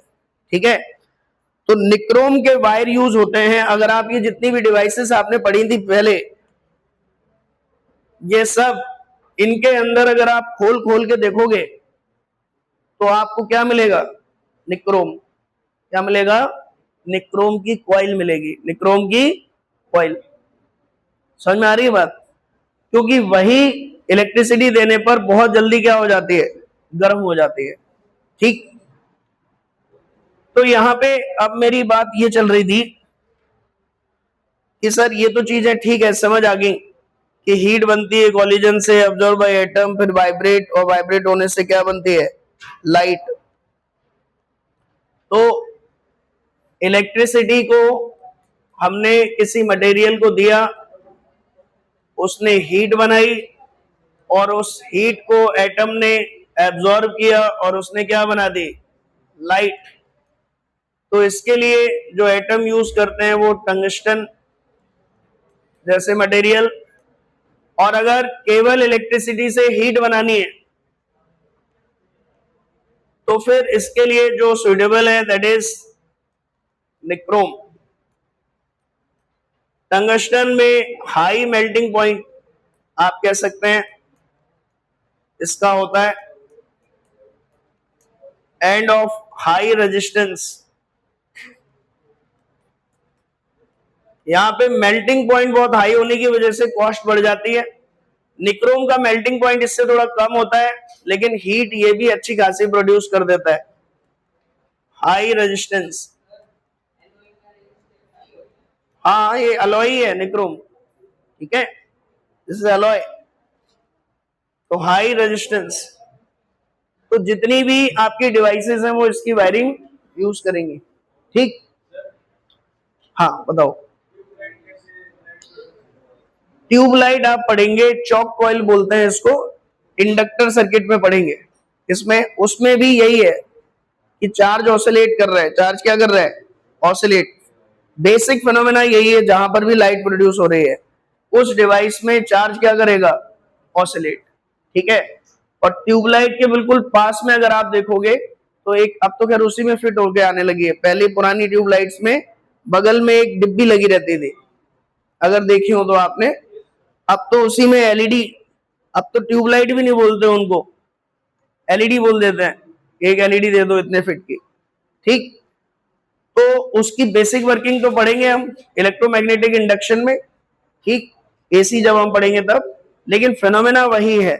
ठीक है, तो निक्रोम के वायर यूज होते हैं। अगर आप ये जितनी भी डिवाइसेस आपने पढ़ी थी पहले, ये सब, इनके अंदर अगर आप खोल खोल के देखोगे तो आपको क्या मिलेगा, निक्रोम। क्या मिलेगा, निक्रोम की कॉइल मिलेगी, निक्रोम की कॉइल। समझ में आ रही है बात, क्योंकि वही इलेक्ट्रिसिटी देने पर बहुत जल्दी क्या हो जाती है, गर्म हो जाती है। ठीक, तो यहां पे अब मेरी बात ये चल रही थी कि सर ये तो चीजें ठीक है, समझ आ गई कि हीट बनती है कॉलिजन से, अब्जॉर्ब बाय एटम, फिर वाइब्रेट, और वाइब्रेट होने से क्या बनती है, लाइट। तो इलेक्ट्रिसिटी को हमने किसी मटेरियल को दिया, उसने हीट बनाई, और उस हीट को एटम ने एब्जॉर्ब किया और उसने क्या बना दी, लाइट। तो इसके लिए जो एटम यूज करते हैं वो टंगस्टन जैसे मटेरियल। और अगर केवल इलेक्ट्रिसिटी से हीट बनानी है तो फिर इसके लिए जो सुटेबल है दैट इज निक्रोम। टंगस्टन में हाई मेल्टिंग पॉइंट आप कह सकते हैं इसका होता है, एंड ऑफ हाई रेजिस्टेंस। यहां पे मेल्टिंग पॉइंट बहुत हाई होने की वजह से कॉस्ट बढ़ जाती है। निक्रोम का मेल्टिंग पॉइंट इससे थोड़ा कम होता है, लेकिन हीट ये भी अच्छी खासी प्रोड्यूस कर देता है, हाई रेजिस्टेंस। हाँ, ये अलॉय है निक्रोम, ठीक है, दिस इज अलॉय। तो हाई रेजिस्टेंस, तो जितनी भी आपकी डिवाइसेस हैं वो इसकी वायरिंग यूज करेंगी। ठीक, हाँ बताओ। ट्यूबलाइट आप पढ़ेंगे, चौक कॉइल बोलते हैं इसको, इंडक्टर सर्किट में पढ़ेंगे। इसमें उसमें भी यही है कि चार्ज ऑसिलेट कर रहा है, चार्ज क्या कर रहा है, ऑसिलेट। बेसिक फिनोमेना यही है, जहां पर भी लाइट प्रोड्यूस हो रही है उस डिवाइस में चार्ज क्या करेगा, ऑसिलेट। ठीक है, और ट्यूबलाइट के बिल्कुल पास में अगर आप देखोगे तो एक, अब तो खैर उसी में फिट होके आने लगी है, पहले पुरानी ट्यूबलाइट्स में बगल में एक डिब्बी लगी रहती थी, अगर देखी हो तो आपने। अब तो उसी में एलईडी, अब तो ट्यूबलाइट भी नहीं बोलते उनको, एलईडी बोल देते हैं, एक एलईडी दे दो इतने फिट की। ठीक, तो उसकी बेसिक वर्किंग तो पढ़ेंगे हम इलेक्ट्रोमैग्नेटिक इंडक्शन में। ठीक, एसी जब हम पढ़ेंगे तब, लेकिन फिनोमेना वही है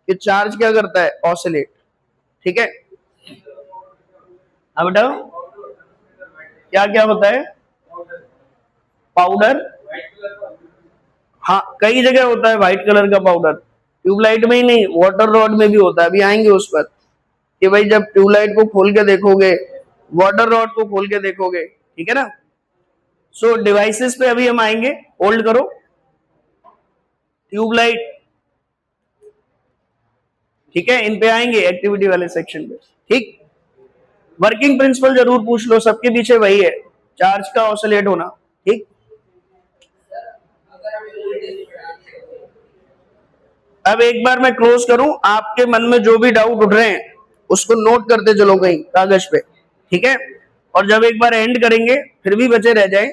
कि चार्ज क्या करता है, ऑसिलेट। ठीक है, अब बताओ क्या क्या होता है, पाउडर। हाँ, कई जगह होता है व्हाइट कलर का पाउडर, ट्यूबलाइट में ही नहीं, वाटर रॉड में भी होता है, अभी आएंगे उस पर कि भाई जब ट्यूबलाइट को खोल के देखोगे, वाटर रॉड को खोल के देखोगे, ठीक है ना। सो डिवाइसेस पे अभी हम आएंगे, होल्ड करो। ट्यूबलाइट, ठीक है, इन पे आएंगे एक्टिविटी वाले सेक्शन पे। ठीक, वर्किंग प्रिंसिपल जरूर पूछ लो, सबके पीछे वही है, चार्ज का ऑसिलेट होना। ठीक, अब एक बार मैं क्लोज करूं, आपके मन में जो भी डाउट उठ रहे हैं उसको नोट करते चलो कहीं कागज पे, ठीक है? और जब एक बार एंड करेंगे फिर भी बचे रह जाए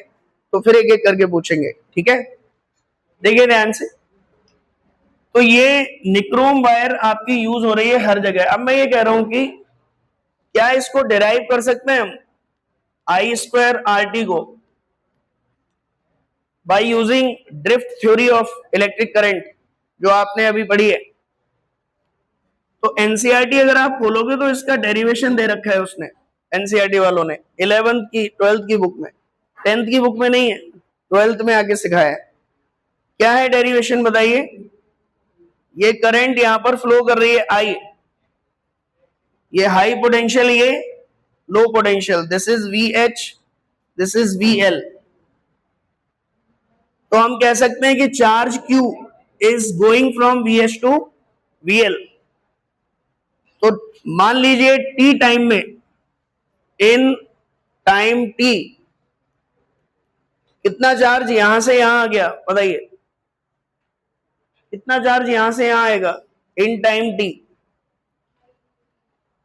तो फिर एक एक करके पूछेंगे, ठीक है? देखिए ध्यान से, तो ये निक्रोम वायर आपकी यूज हो रही है हर जगह। अब मैं ये कह रहा हूं कि क्या इसको डिराइव कर सकते हैं हम आई स्क्वायर आर टी को by using drift theory of electric current, जो आपने अभी पढ़ी है। तो एनसीईआरटी अगर आप खोलोगे तो इसका डेरिवेशन दे रखा है उसने, एनसीईआरटी वालों ने 11th की 12th की बुक में, 10th की बुक में नहीं है, 12th में आके सिखाया है। क्या है डेरिवेशन बताइए? ये करंट यहां पर फ्लो कर रही है आई, ये हाई पोटेंशियल, ये low potential, this is VH, this is VL। तो हम कह सकते हैं कि charge Q is going from VH to VL। तो मान लीजिए T टाइम में, इन टाइम T कितना चार्ज यहां से यहां आ गया बताइए? कितना चार्ज यहां से यहां आएगा in time T?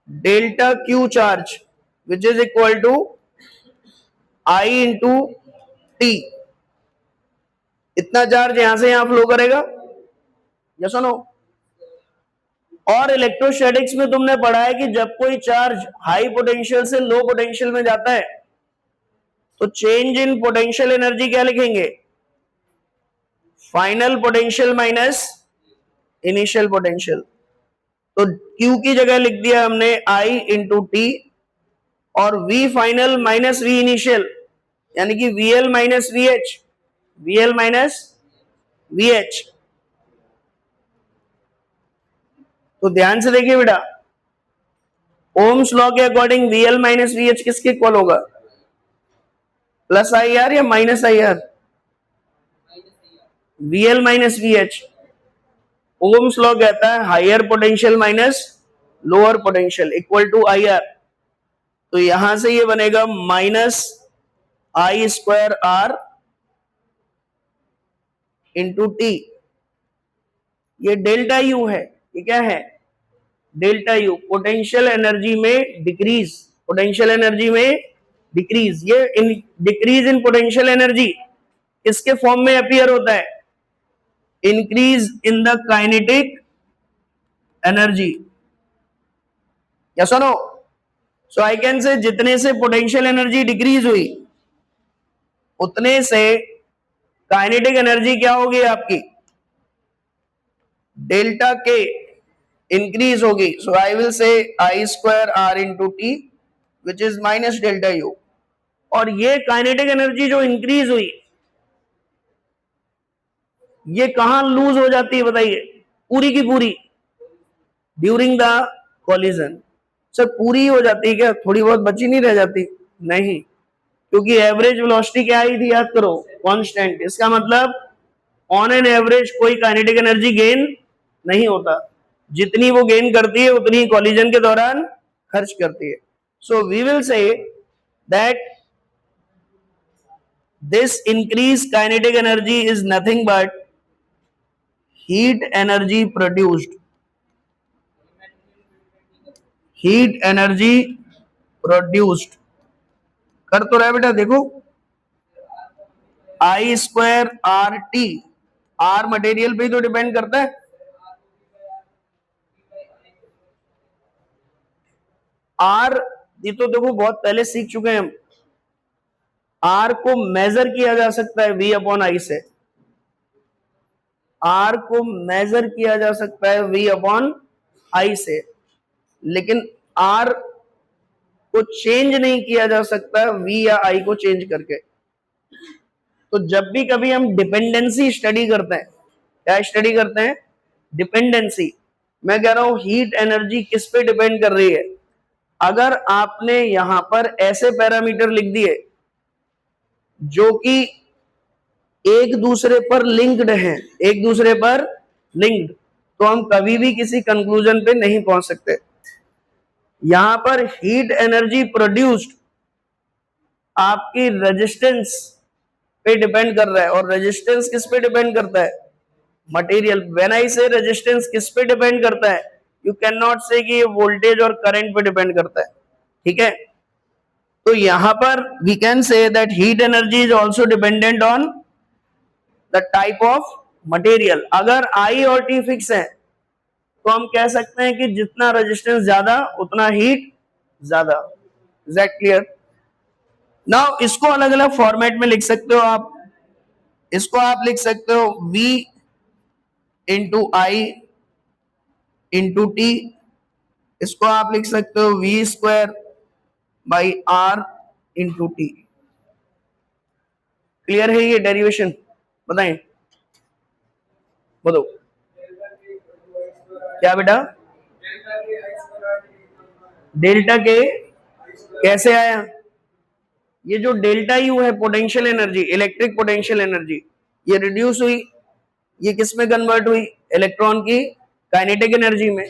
Delta Q charge which is equal to I into T। इतना चार्ज यहां से यहां फ्लो करेगा, यस और नो? और इलेक्ट्रोस्टैटिक्स में तुमने पढ़ा है कि जब कोई चार्ज हाई पोटेंशियल से लो पोटेंशियल में जाता है तो चेंज इन पोटेंशियल एनर्जी क्या लिखेंगे? Final potential minus initial potential. तो Q की जगह लिख दिया हमने I इंटू टी, और V final minus V initial, यानी कि VL minus VH, VL minus VH। तो ध्यान से देखिए बेटा, ओम्स लॉ के अकॉर्डिंग VL माइनस VH किसके इक्वल होगा? प्लस IR या minus IR? VL minus VH। Ohm's law कहता है higher potential minus lower potential equal to IR। तो यहां से ये बनेगा minus I square R into T. ये डेल्टा U है, ये क्या है? डेल्टा U, पोटेंशियल एनर्जी में डिक्रीज, पोटेंशियल एनर्जी में डिक्रीज। ये डिक्रीज इन पोटेंशियल एनर्जी किसके फॉर्म में अपीयर होता है? Increase in the kinetic energy, yes और no? So I can say जितने से पोटेंशियल एनर्जी डिक्रीज हुई उतने से काइनेटिक एनर्जी क्या होगी आपकी? डेल्टा के इंक्रीज होगी। So I will say I square R into T which is minus delta U। और ये काइनेटिक एनर्जी जो इंक्रीज हुई ये कहां लूज हो जाती है बताइए? पूरी की पूरी ड्यूरिंग द कॉलिजन। सर पूरी हो जाती है क्या? थोड़ी बहुत बची नहीं रह जाती? नहीं, क्योंकि एवरेज वेलोसिटी क्या आई थी याद करो? कांस्टेंट। इसका मतलब ऑन एन एवरेज कोई काइनेटिक एनर्जी गेन नहीं होता, जितनी वो गेन करती है उतनी कॉलिजन के दौरान खर्च करती है। So we will say that this increase kinetic energy is nothing but heat energy produced, heat energy produced. कर तो रहा है बेटा, देखो I square R T, R material पे तो डिपेंड करता है। R ये तो देखो बहुत पहले सीख चुके हैं हम, R को मेजर किया जा सकता है V अपॉन I से, R को मेजर किया जा सकता है V अपॉन I से, लेकिन R को चेंज नहीं किया जा सकता V या I को चेंज करके। तो जब भी कभी हम डिपेंडेंसी स्टडी करते हैं, क्या स्टडी करते हैं? डिपेंडेंसी। मैं कह रहा हूं हीट एनर्जी किस पे डिपेंड कर रही है? अगर आपने यहां पर ऐसे पैरामीटर लिख दिए जो कि एक दूसरे पर लिंक्ड हैं, एक दूसरे पर लिंक्ड, तो हम कभी भी किसी कंक्लूजन पे नहीं पहुंच सकते। यहां पर हीट एनर्जी प्रोड्यूस्ड आपकी रेजिस्टेंस पे डिपेंड कर रहा है, और रेजिस्टेंस किस पे डिपेंड करता है? मटेरियल। व्हेन आई से रेजिस्टेंस किस पे डिपेंड करता है, यू कैन नॉट से कि ये वोल्टेज और करंट पे डिपेंड करता है, ठीक है। तो यहां पर we can say that heat energy is also dependent on the type of material. अगर आई और टी फिक्स है तो हम कह सकते हैं कि जितना रेजिस्टेंस ज्यादा उतना हीट ज्यादा। Is that clear? नाउ इसको अलग अलग फॉर्मेट में लिख सकते हो आप। इसको आप लिख सकते हो V इंटू आई इंटू टी। इसको आप लिख सकते हो V square by R into T. Clear है ये डेरिवेशन? बताएं, बताओ क्या बेटा? डेल्टा के कैसे आया? ये जो डेल्टा यू है potential energy, electric potential energy, ये रिड्यूस हुई, ये किस में कन्वर्ट हुई? इलेक्ट्रॉन की काइनेटिक एनर्जी में।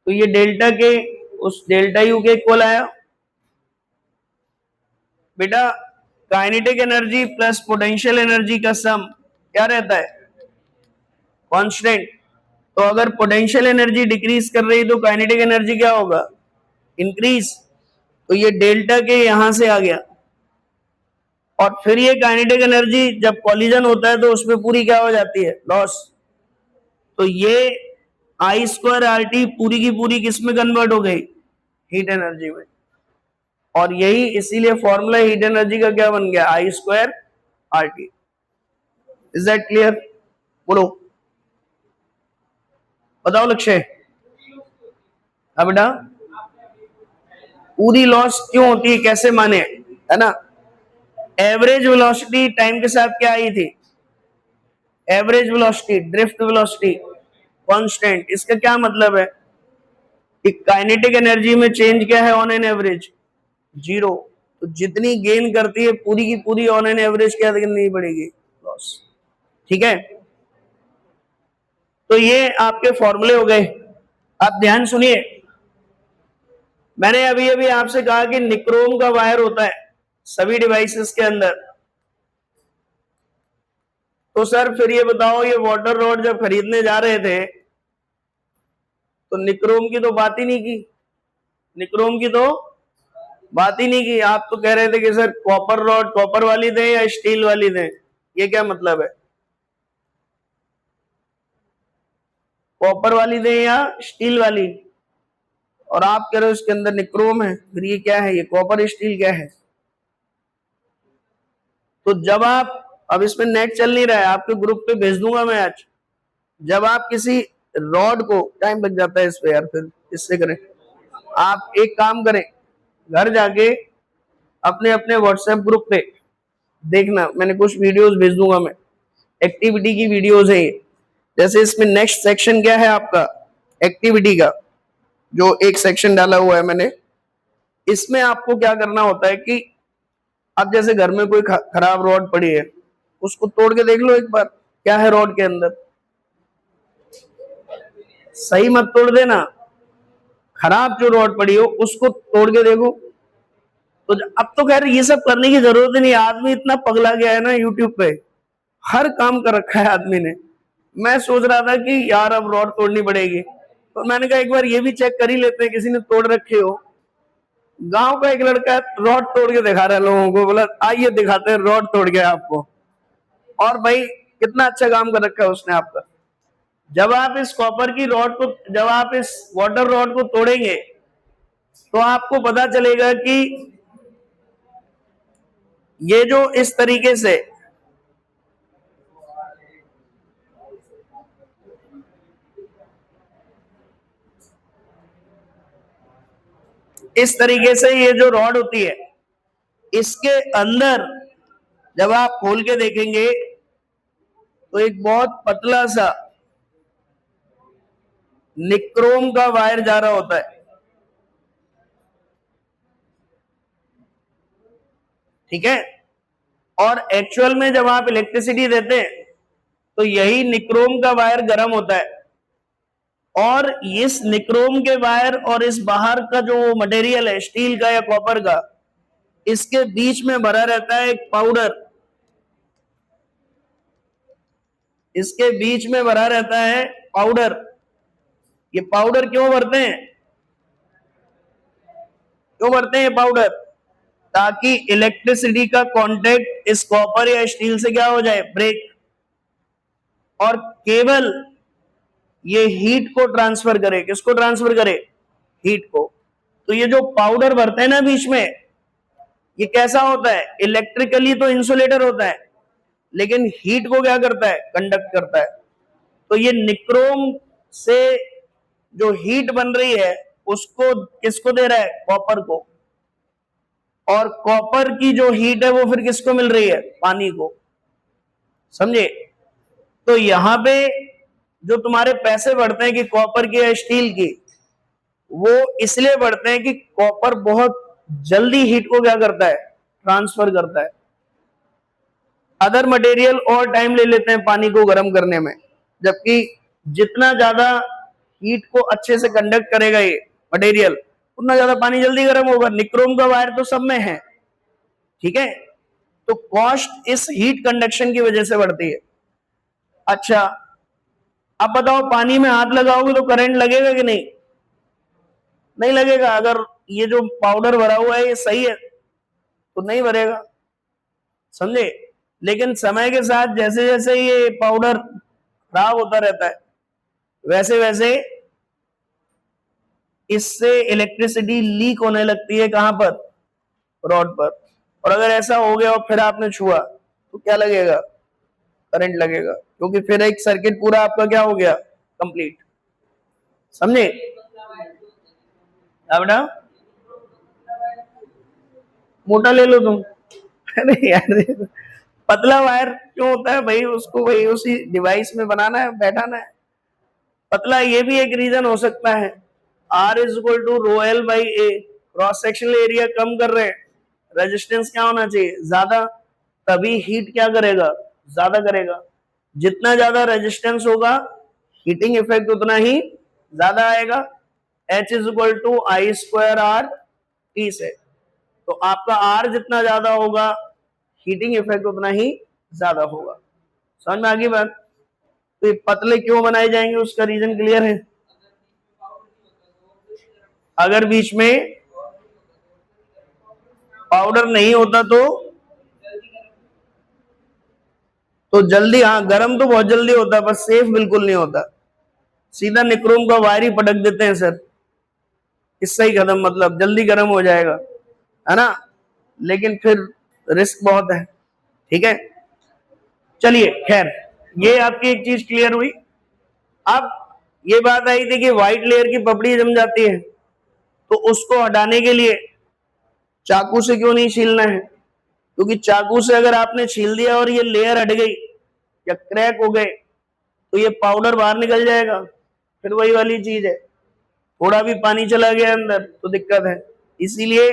तो ये डेल्टा के उस डेल्टा यू के इक्वल आया। बेटा kinetic energy plus potential energy का सम क्या रहता है? कांस्टेंट। तो अगर पोटेंशियल एनर्जी डिक्रीज कर रही तो काइनेटिक एनर्जी क्या होगा? इंक्रीज। तो ये डेल्टा के यहां से आ गया, और फिर ये काइनेटिक एनर्जी जब कॉलिजन होता है तो उसमें पूरी क्या हो जाती है? लॉस। तो ये आई स्क्वायर आर टी पूरी की पूरी किस में कन्वर्ट हो गई? हीट एनर्जी में। और यही इसीलिए फॉर्मूला हीट एनर्जी का क्या बन गया? I square R T. Is that clear? बोलो, बताओ लक्ष्य। हाँ बेटा, पूरी लॉस क्यों होती है, कैसे माने, है ना? एवरेज वेलोसिटी टाइम के साथ क्या आई थी? Average velocity, drift velocity constant. इसका क्या मतलब है कि काइनेटिक एनर्जी में चेंज क्या है ऑन एन एवरेज? जीरो। तो जितनी गेन करती है पूरी की पूरी ऑन एन एवरेज क्या करनी पड़ेगी? लॉस। ठीक है, तो ये आपके फॉर्मूले हो गए। आप ध्यान सुनिए, मैंने अभी अभी आपसे कहा कि निक्रोम का वायर होता है सभी डिवाइसेस के अंदर। तो सर फिर ये बताओ, ये वाटर रॉड जब खरीदने जा रहे थे तो निक्रोम की तो बात ही नहीं की, निक्रोम की तो बात ही नहीं की। आप तो कह रहे थे कि सर कॉपर रॉड कॉपर वाली दें या स्टील वाली दें। ये क्या मतलब है? कॉपर वाली दें या स्टील वाली? और आप कह रहे हो इसके अंदर निक्रोम है, फिर ये क्या है? ये कॉपर स्टील क्या है? तो जब आप, अब इसमें नेट चल नहीं रहा है, आपके ग्रुप पे भेज दूंगा मैं आज। जब आप किसी रॉड को, टाइम लग जाता है इस पे यार, फिर इससे करें। आप एक काम करें, घर जाके अपने अपने व्हाट्सएप ग्रुप पे देखना, मैंने कुछ वीडियोस भेज दूंगा मैं, एक्टिविटी की वीडियोस है ये। जैसे इसमें नेक्स्ट सेक्शन क्या है आपका? एक्टिविटी का जो एक सेक्शन डाला हुआ है मैंने, इसमें आपको क्या करना होता है कि अब जैसे घर में कोई खराब रॉड पड़ी है, उसको तोड़ के देख लो एक बार, क्या है रॉड के अंदर। सही मत तोड़ देना, खराब जो रॉड पड़ी हो उसको तोड़ के देखो। तो अब तो खैर ये सब करने की जरूरत ही नहीं, आदमी इतना पगला गया है ना यूट्यूब पे, हर काम कर रखा है आदमी ने। मैं सोच रहा था कि यार अब रॉड तोड़नी पड़ेगी, तो मैंने कहा एक बार ये भी चेक कर ही लेते हैं, किसी ने तोड़ रखे हो। गांव का एक लड़का रॉड तोड़ के दिखा रहा है लोगों को, बोला आइए दिखाते हैं रॉड तोड़ के आपको। और भाई कितना अच्छा काम कर रखा है उसने आपका। जब आप इस कॉपर की रॉड को, जब आप इस वाटर रॉड को तोड़ेंगे तो आपको पता चलेगा कि ये जो इस तरीके से ये जो रॉड होती है, इसके अंदर जब आप खोल के देखेंगे तो एक बहुत पतला सा निक्रोम का वायर जा रहा होता है। ठीक है, और एक्चुअल में जब आप इलेक्ट्रिसिटी देते हैं तो यही निक्रोम का वायर गर्म होता है, और इस निक्रोम के वायर और इस बाहर का जो मटेरियल है स्टील का या कॉपर का, इसके बीच में भरा रहता है एक पाउडर। इसके बीच में भरा रहता है पाउडर। ये पाउडर क्यों भरते हैं? क्यों भरते हैं ये पाउडर? ताकि इलेक्ट्रिसिटी का कांटेक्ट इस कॉपर या स्टील से क्या हो जाए, ब्रेक, और केवल ये हीट को ट्रांसफर करे। किसको ट्रांसफर करे? हीट को। तो ये जो पाउडर भरते हैं ना बीच में, ये कैसा होता है? इलेक्ट्रिकली तो इंसुलेटर होता है, लेकिन हीट को क्या करता है? कंडक्ट करता है। तो ये निक्रोम से जो हीट बन रही है उसको किसको दे रहा है? कॉपर को। और कॉपर की जो हीट है वो फिर किसको मिल रही है? पानी को। समझे? तो यहां पे जो तुम्हारे पैसे बढ़ते हैं कि कॉपर की या स्टील की, वो इसलिए बढ़ते हैं कि कॉपर बहुत जल्दी हीट को क्या करता है? ट्रांसफर करता है। अदर मटेरियल और टाइम ले लेते हैं पानी को गर्म करने में, जबकि जितना ज्यादा हीट को अच्छे से कंडक्ट करेगा ये मटेरियल, उतना ज्यादा पानी जल्दी गर्म होगा। निक्रोम का वायर तो सब में है, ठीक है? तो कॉस्ट इस हीट कंडक्शन की वजह से बढ़ती है। अच्छा, अब बताओ, पानी में हाथ लगाओगे तो करंट लगेगा कि नहीं? नहीं लगेगा। अगर ये जो पाउडर भरा हुआ है ये सही है तो नहीं भरेगा। समझे? लेकिन समय के साथ जैसे जैसे ये पाउडर खराब होता रहता है, वैसे वैसे इससे इलेक्ट्रिसिटी लीक होने लगती है। कहां पर? रॉड पर। और अगर ऐसा हो गया और फिर आपने छुआ तो क्या लगेगा? करंट लगेगा, क्योंकि फिर एक सर्किट पूरा आपका क्या हो गया? कंप्लीट। समझे? बेटा मोटा ले लो तुम। अरे यार, पतला वायर क्यों होता है भाई? उसको भाई उसी डिवाइस में बनाना है, बैठाना है। पतला ये भी एक रीजन हो सकता है। R is equal to rho L by A, cross sectional area कम कर रहे हैं, रेजिस्टेंस क्या होना चाहिए? ज्यादा। तभी हीट क्या करेगा? ज्यादा करेगा। जितना ज्यादा रेजिस्टेंस होगा, हीटिंग इफेक्ट उतना ही ज्यादा आएगा। H is equal to I square R T से। तो आपका R जितना ज्यादा होगा, हीटिंग इफेक्ट उतना ही ज्यादा होगा। समझ में आ गई बात? तो ये पतले क्यों बनाए जाएंगे उसका रीजन क्लियर है। अगर बीच में पाउडर नहीं होता तो जल्दी, हाँ गर्म तो बहुत जल्दी होता है, पर सेफ बिल्कुल नहीं होता। सीधा निक्रोम का वायर ही पटक देते हैं सर, इससे ही खत्म, मतलब जल्दी गर्म हो जाएगा, है ना? लेकिन फिर रिस्क बहुत है। ठीक है, चलिए खैर, ये आपकी एक चीज क्लियर हुई। अब ये बात आई थी कि व्हाइट लेयर की पपड़ी जम जाती है, तो उसको हटाने के लिए चाकू से क्यों नहीं छीलना है? क्योंकि चाकू से अगर आपने छील दिया और ये लेयर हट गई या क्रैक हो गए तो ये पाउडर बाहर निकल जाएगा। फिर वही वाली चीज है, थोड़ा भी पानी चला गया अंदर तो दिक्कत है। इसीलिए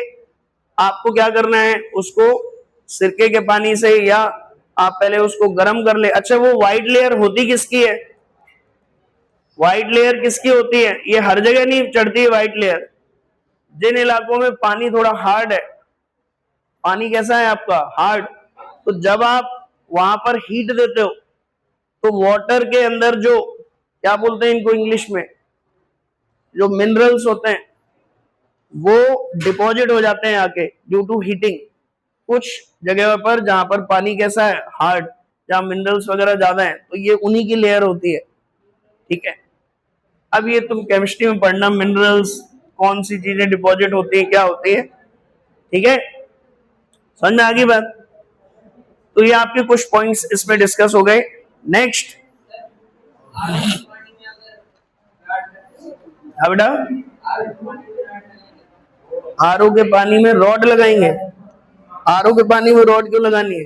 आपको क्या करना है, उसको सिरके के पानी से, या आप पहले उसको गर्म कर ले। अच्छा, वो व्हाइट लेयर होती किसकी है? व्हाइट लेयर किसकी होती है? ये हर जगह नहीं चढ़ती है व्हाइट लेयर। जिन इलाकों में पानी थोड़ा हार्ड है, पानी कैसा है आपका? हार्ड, तो जब आप वहां पर हीट देते हो तो वाटर के अंदर जो, क्या बोलते हैं इनको इंग्लिश में, जो मिनरल्स होते हैं वो डिपॉजिट हो जाते हैं आके ड्यू टू हीटिंग। कुछ जगह पर जहां पर पानी कैसा है? हार्ड, जहां मिनरल्स वगैरह ज्यादा है, तो ये उन्हीं की लेयर होती है। ठीक है, अब ये तुम केमिस्ट्री में पढ़ना, मिनरल्स कौन सी चीजें डिपॉजिट होती है, क्या होती है। ठीक है, समझ में आ गई बात? तो ये आपके कुछ पॉइंट्स इसमें डिस्कस हो गए। नेक्स्ट, हाँ बेटा, आरओ के पानी में रॉड लगाएंगे? आरओ के पानी में रॉड क्यों लगानी है?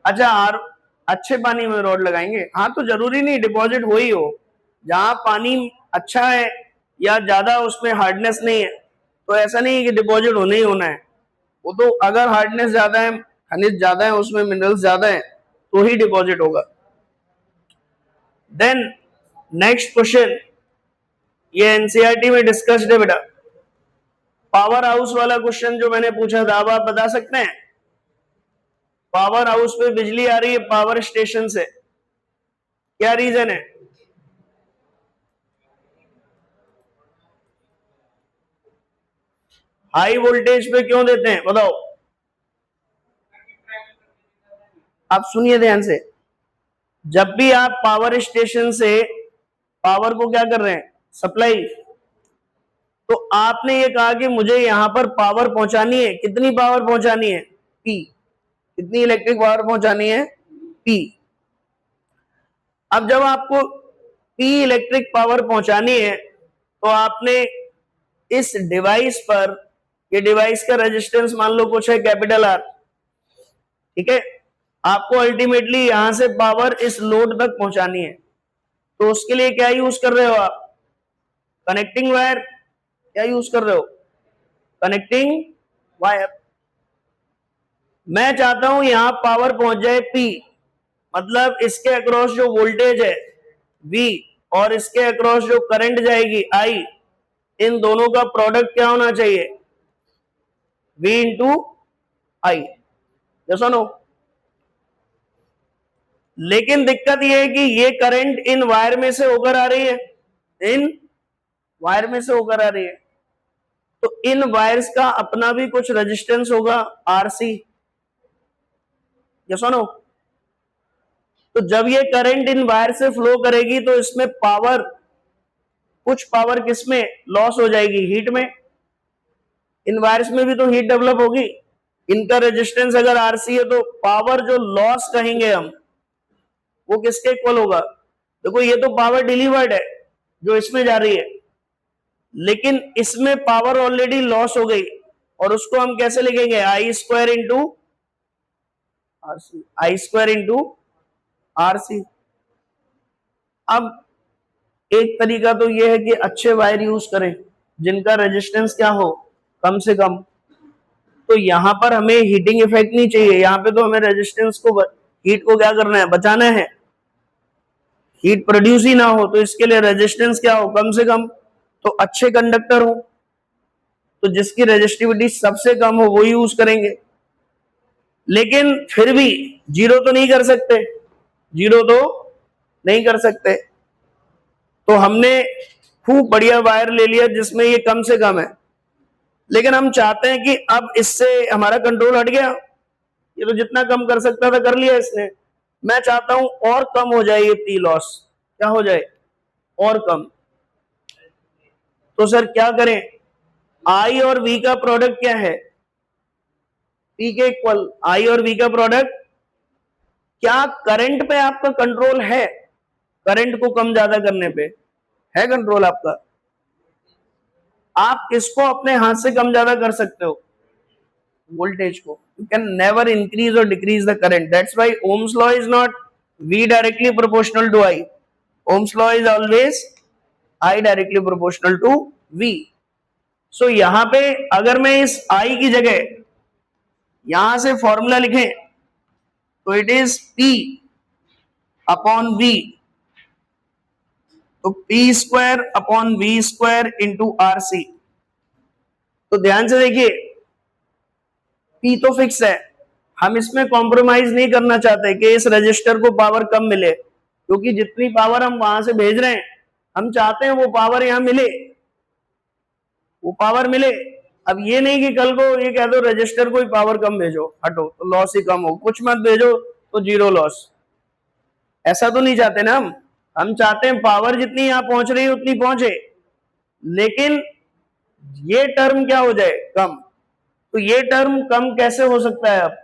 अच्छा, आर अच्छे पानी में रॉड लगाएंगे? हाँ, तो जरूरी नहीं डिपॉजिट हो ही हो। जहां पानी अच्छा है या ज्यादा उसमें हार्डनेस नहीं है, तो ऐसा नहीं है कि डिपॉजिट होना ही होना है। वो तो अगर हार्डनेस ज्यादा है, खनिज ज्यादा है, उसमें मिनरल्स ज्यादा है, तो ही डिपॉजिट होगा। देन नेक्स्ट क्वेश्चन, ये एनसीईआरटी में डिस्कस्ड है बेटा। पावर हाउस वाला क्वेश्चन जो मैंने पूछा था, अब आप बता सकते हैं? पावर हाउस पे बिजली आ रही है पावर स्टेशन से, क्या रीजन है? हाई वोल्टेज पे क्यों देते हैं बताओ? आप सुनिए ध्यान से, जब भी आप पावर स्टेशन से पावर को क्या कर रहे हैं, सप्लाई, तो आपने ये कहा कि मुझे यहां पर पावर पहुंचानी है, कितनी पावर पहुंचानी है? पी। कितनी इलेक्ट्रिक पावर पहुंचानी है? पी। अब जब आपको पी इलेक्ट्रिक पावर पहुंचानी है तो आपने इस डिवाइस पर, ये डिवाइस का रेजिस्टेंस मान लो कुछ है कैपिटल आर, ठीक है, आपको अल्टीमेटली यहां से पावर इस लोड तक पहुंचानी है, तो उसके लिए क्या यूज कर रहे हो आप? Connecting wire. क्या यूज कर रहे हो? Connecting wire. मैं चाहता हूं यहां पावर पहुंच जाए पी, मतलब इसके अक्रॉस जो वोल्टेज है वी और इसके अक्रॉस जो करंट जाएगी आई, इन दोनों का प्रोडक्ट क्या होना चाहिए? V इंटू आई। जैसा नो। लेकिन दिक्कत यह है कि ये करंट इन वायर में से होकर आ रही है, इन वायर में से होकर आ रही है, तो इन वायर्स का अपना भी कुछ रेजिस्टेंस होगा आरसी। जैसा नो। तो जब ये करंट इन वायर से फ्लो करेगी तो इसमें पावर, कुछ पावर किसमें लॉस हो जाएगी? हीट में। इन वायर्स में भी तो हीट डेवलप होगी। इनका रेजिस्टेंस अगर आरसी है तो पावर जो लॉस कहेंगे हम, वो किसके इक्वल होगा? देखो ये तो पावर डिलीवर्ड है जो इसमें जा रही है, लेकिन इसमें पावर ऑलरेडी लॉस हो गई, और उसको हम कैसे लिखेंगे? आई स्क्वायर इंटू आरसी। आई स्क्वायर इंटू आरसी। अब एक तरीका तो यह है कि अच्छे वायर यूज करें जिनका रेजिस्टेंस क्या हो, कम से कम। तो यहां पर हमें हीटिंग इफेक्ट नहीं चाहिए, यहां पे तो हमें रेजिस्टेंस को, हीट को क्या करना है? बचाना है, हीट प्रोड्यूस ही ना हो, तो इसके लिए रेजिस्टेंस क्या हो? कम से कम। तो अच्छे कंडक्टर हो तो जिसकी रेजिस्टिविटी सबसे कम हो वो यूज करेंगे, लेकिन फिर भी जीरो तो नहीं कर सकते, जीरो तो नहीं कर सकते, तो हमने खूब बढ़िया वायर ले लिया जिसमें ये कम से कम है, लेकिन हम चाहते हैं कि अब इससे हमारा कंट्रोल हट गया, ये तो जितना कम कर सकता था कर लिया इसने, मैं चाहता हूं और कम हो जाए ये पी लॉस। क्या हो जाए? और कम। तो सर क्या करें? आई और वी का प्रोडक्ट क्या है? पी के इक्वल। आई और वी का प्रोडक्ट। क्या करंट पे आपका कंट्रोल है? करंट को कम ज्यादा करने पे है कंट्रोल आपका? आप किसको अपने हाथ से कम ज्यादा कर सकते हो? वोल्टेज को। You can never increase or decrease the current. That's why Ohm's law is not V directly proportional to I. Ohm's law is always I directly proportional to V. So यहां पे अगर मैं इस I की जगह यहां से फॉर्मूला लिखें तो it is P upon V, तो P square upon V square into RC। तो ध्यान से देखिए, P तो फिक्स है, हम इसमें कॉम्प्रोमाइज नहीं करना चाहते कि इस रजिस्टर को पावर कम मिले, क्योंकि जितनी पावर हम वहां से भेज रहे हैं हम चाहते हैं वो पावर यहां मिले, वो पावर मिले। अब ये नहीं कि कल को ये कह दो रजिस्टर को ही पावर कम भेजो, हटो तो लॉस ही कम हो, कुछ मत भेजो तो जीरो लॉस, ऐसा तो नहीं चाहते ना हम चाहते हैं पावर जितनी यहां पहुंच रही है उतनी पहुंचे, लेकिन ये टर्म क्या हो जाए? कम। तो ये टर्म कम कैसे हो सकता है? अब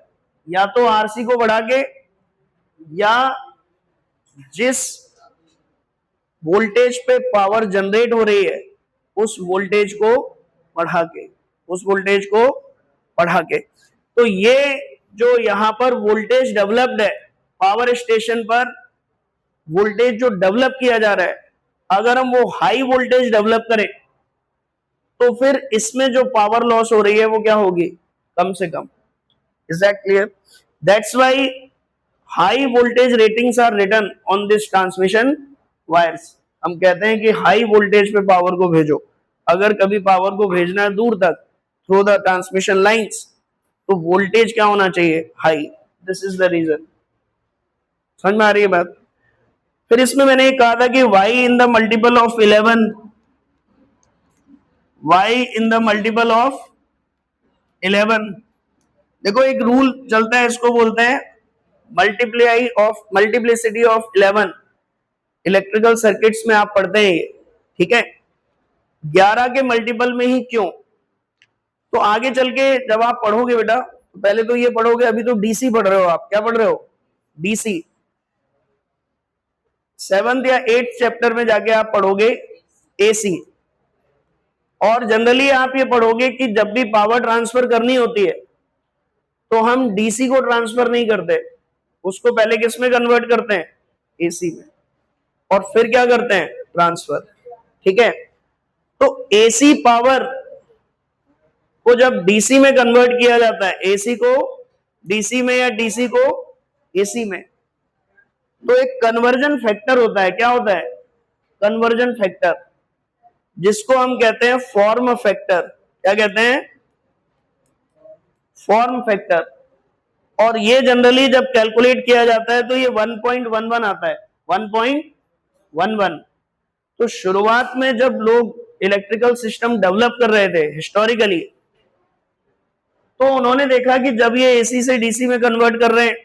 या तो आरसी को बढ़ा के, या जिस वोल्टेज पे पावर जनरेट हो रही है उस वोल्टेज को बढ़ा के, उस वोल्टेज को बढ़ा के। तो ये जो यहां पर वोल्टेज डेवलप्ड है, पावर स्टेशन पर वोल्टेज जो डेवलप किया जा रहा है, अगर हम वो हाई वोल्टेज डेवलप करें तो फिर इसमें जो पावर लॉस हो रही है वो क्या होगी? कम से कम। Is that clear? That's why high voltage ratings are written on this transmission wires. हम कहते हैं कि हाई वोल्टेज पे पावर को भेजो, अगर कभी पावर को भेजना है दूर तक थ्रू द ट्रांसमिशन लाइंस, तो वोल्टेज क्या होना चाहिए? High. This is the reason. समझ में आ रही है बात? फिर इसमें मैंने एक कहा था कि y in the multiple of 11, y in the multiple of 11। देखो एक रूल चलता है, इसको बोलते हैं मल्टीप्लिसिटी ऑफ 11। इलेक्ट्रिकल सर्किट्स में आप पढ़ते हैं ये, ठीक है। 11 के मल्टीपल में ही क्यों? तो आगे चल के जब आप पढ़ोगे बेटा, तो पहले तो ये पढ़ोगे, अभी तो डीसी पढ़ रहे हो आप। क्या पढ़ रहे हो? डीसी। 7th या 8th चैप्टर में जाके आप पढ़ोगे एसी। और जनरली आप ये पढ़ोगे कि जब भी पावर ट्रांसफर करनी होती है तो हम डीसी को ट्रांसफर नहीं करते, उसको पहले किस में कन्वर्ट करते हैं? एसी में, और फिर क्या करते हैं? ट्रांसफर, ठीक है। तो एसी पावर को जब डीसी में कन्वर्ट किया जाता है, एसी को डीसी में या डीसी को एसी में, तो एक कन्वर्जन फैक्टर होता है। क्या होता है? कन्वर्जन फैक्टर, जिसको हम कहते हैं फॉर्म फैक्टर। क्या कहते हैं? Form factor. और ये जनरली जब कैलकुलेट किया जाता है तो ये 1.11 आता है, 1.11। तो शुरुआत में जब लोग इलेक्ट्रिकल सिस्टम डेवलप कर रहे थे हिस्टोरिकली, तो उन्होंने देखा कि जब ये एसी से डीसी में कन्वर्ट कर रहे हैं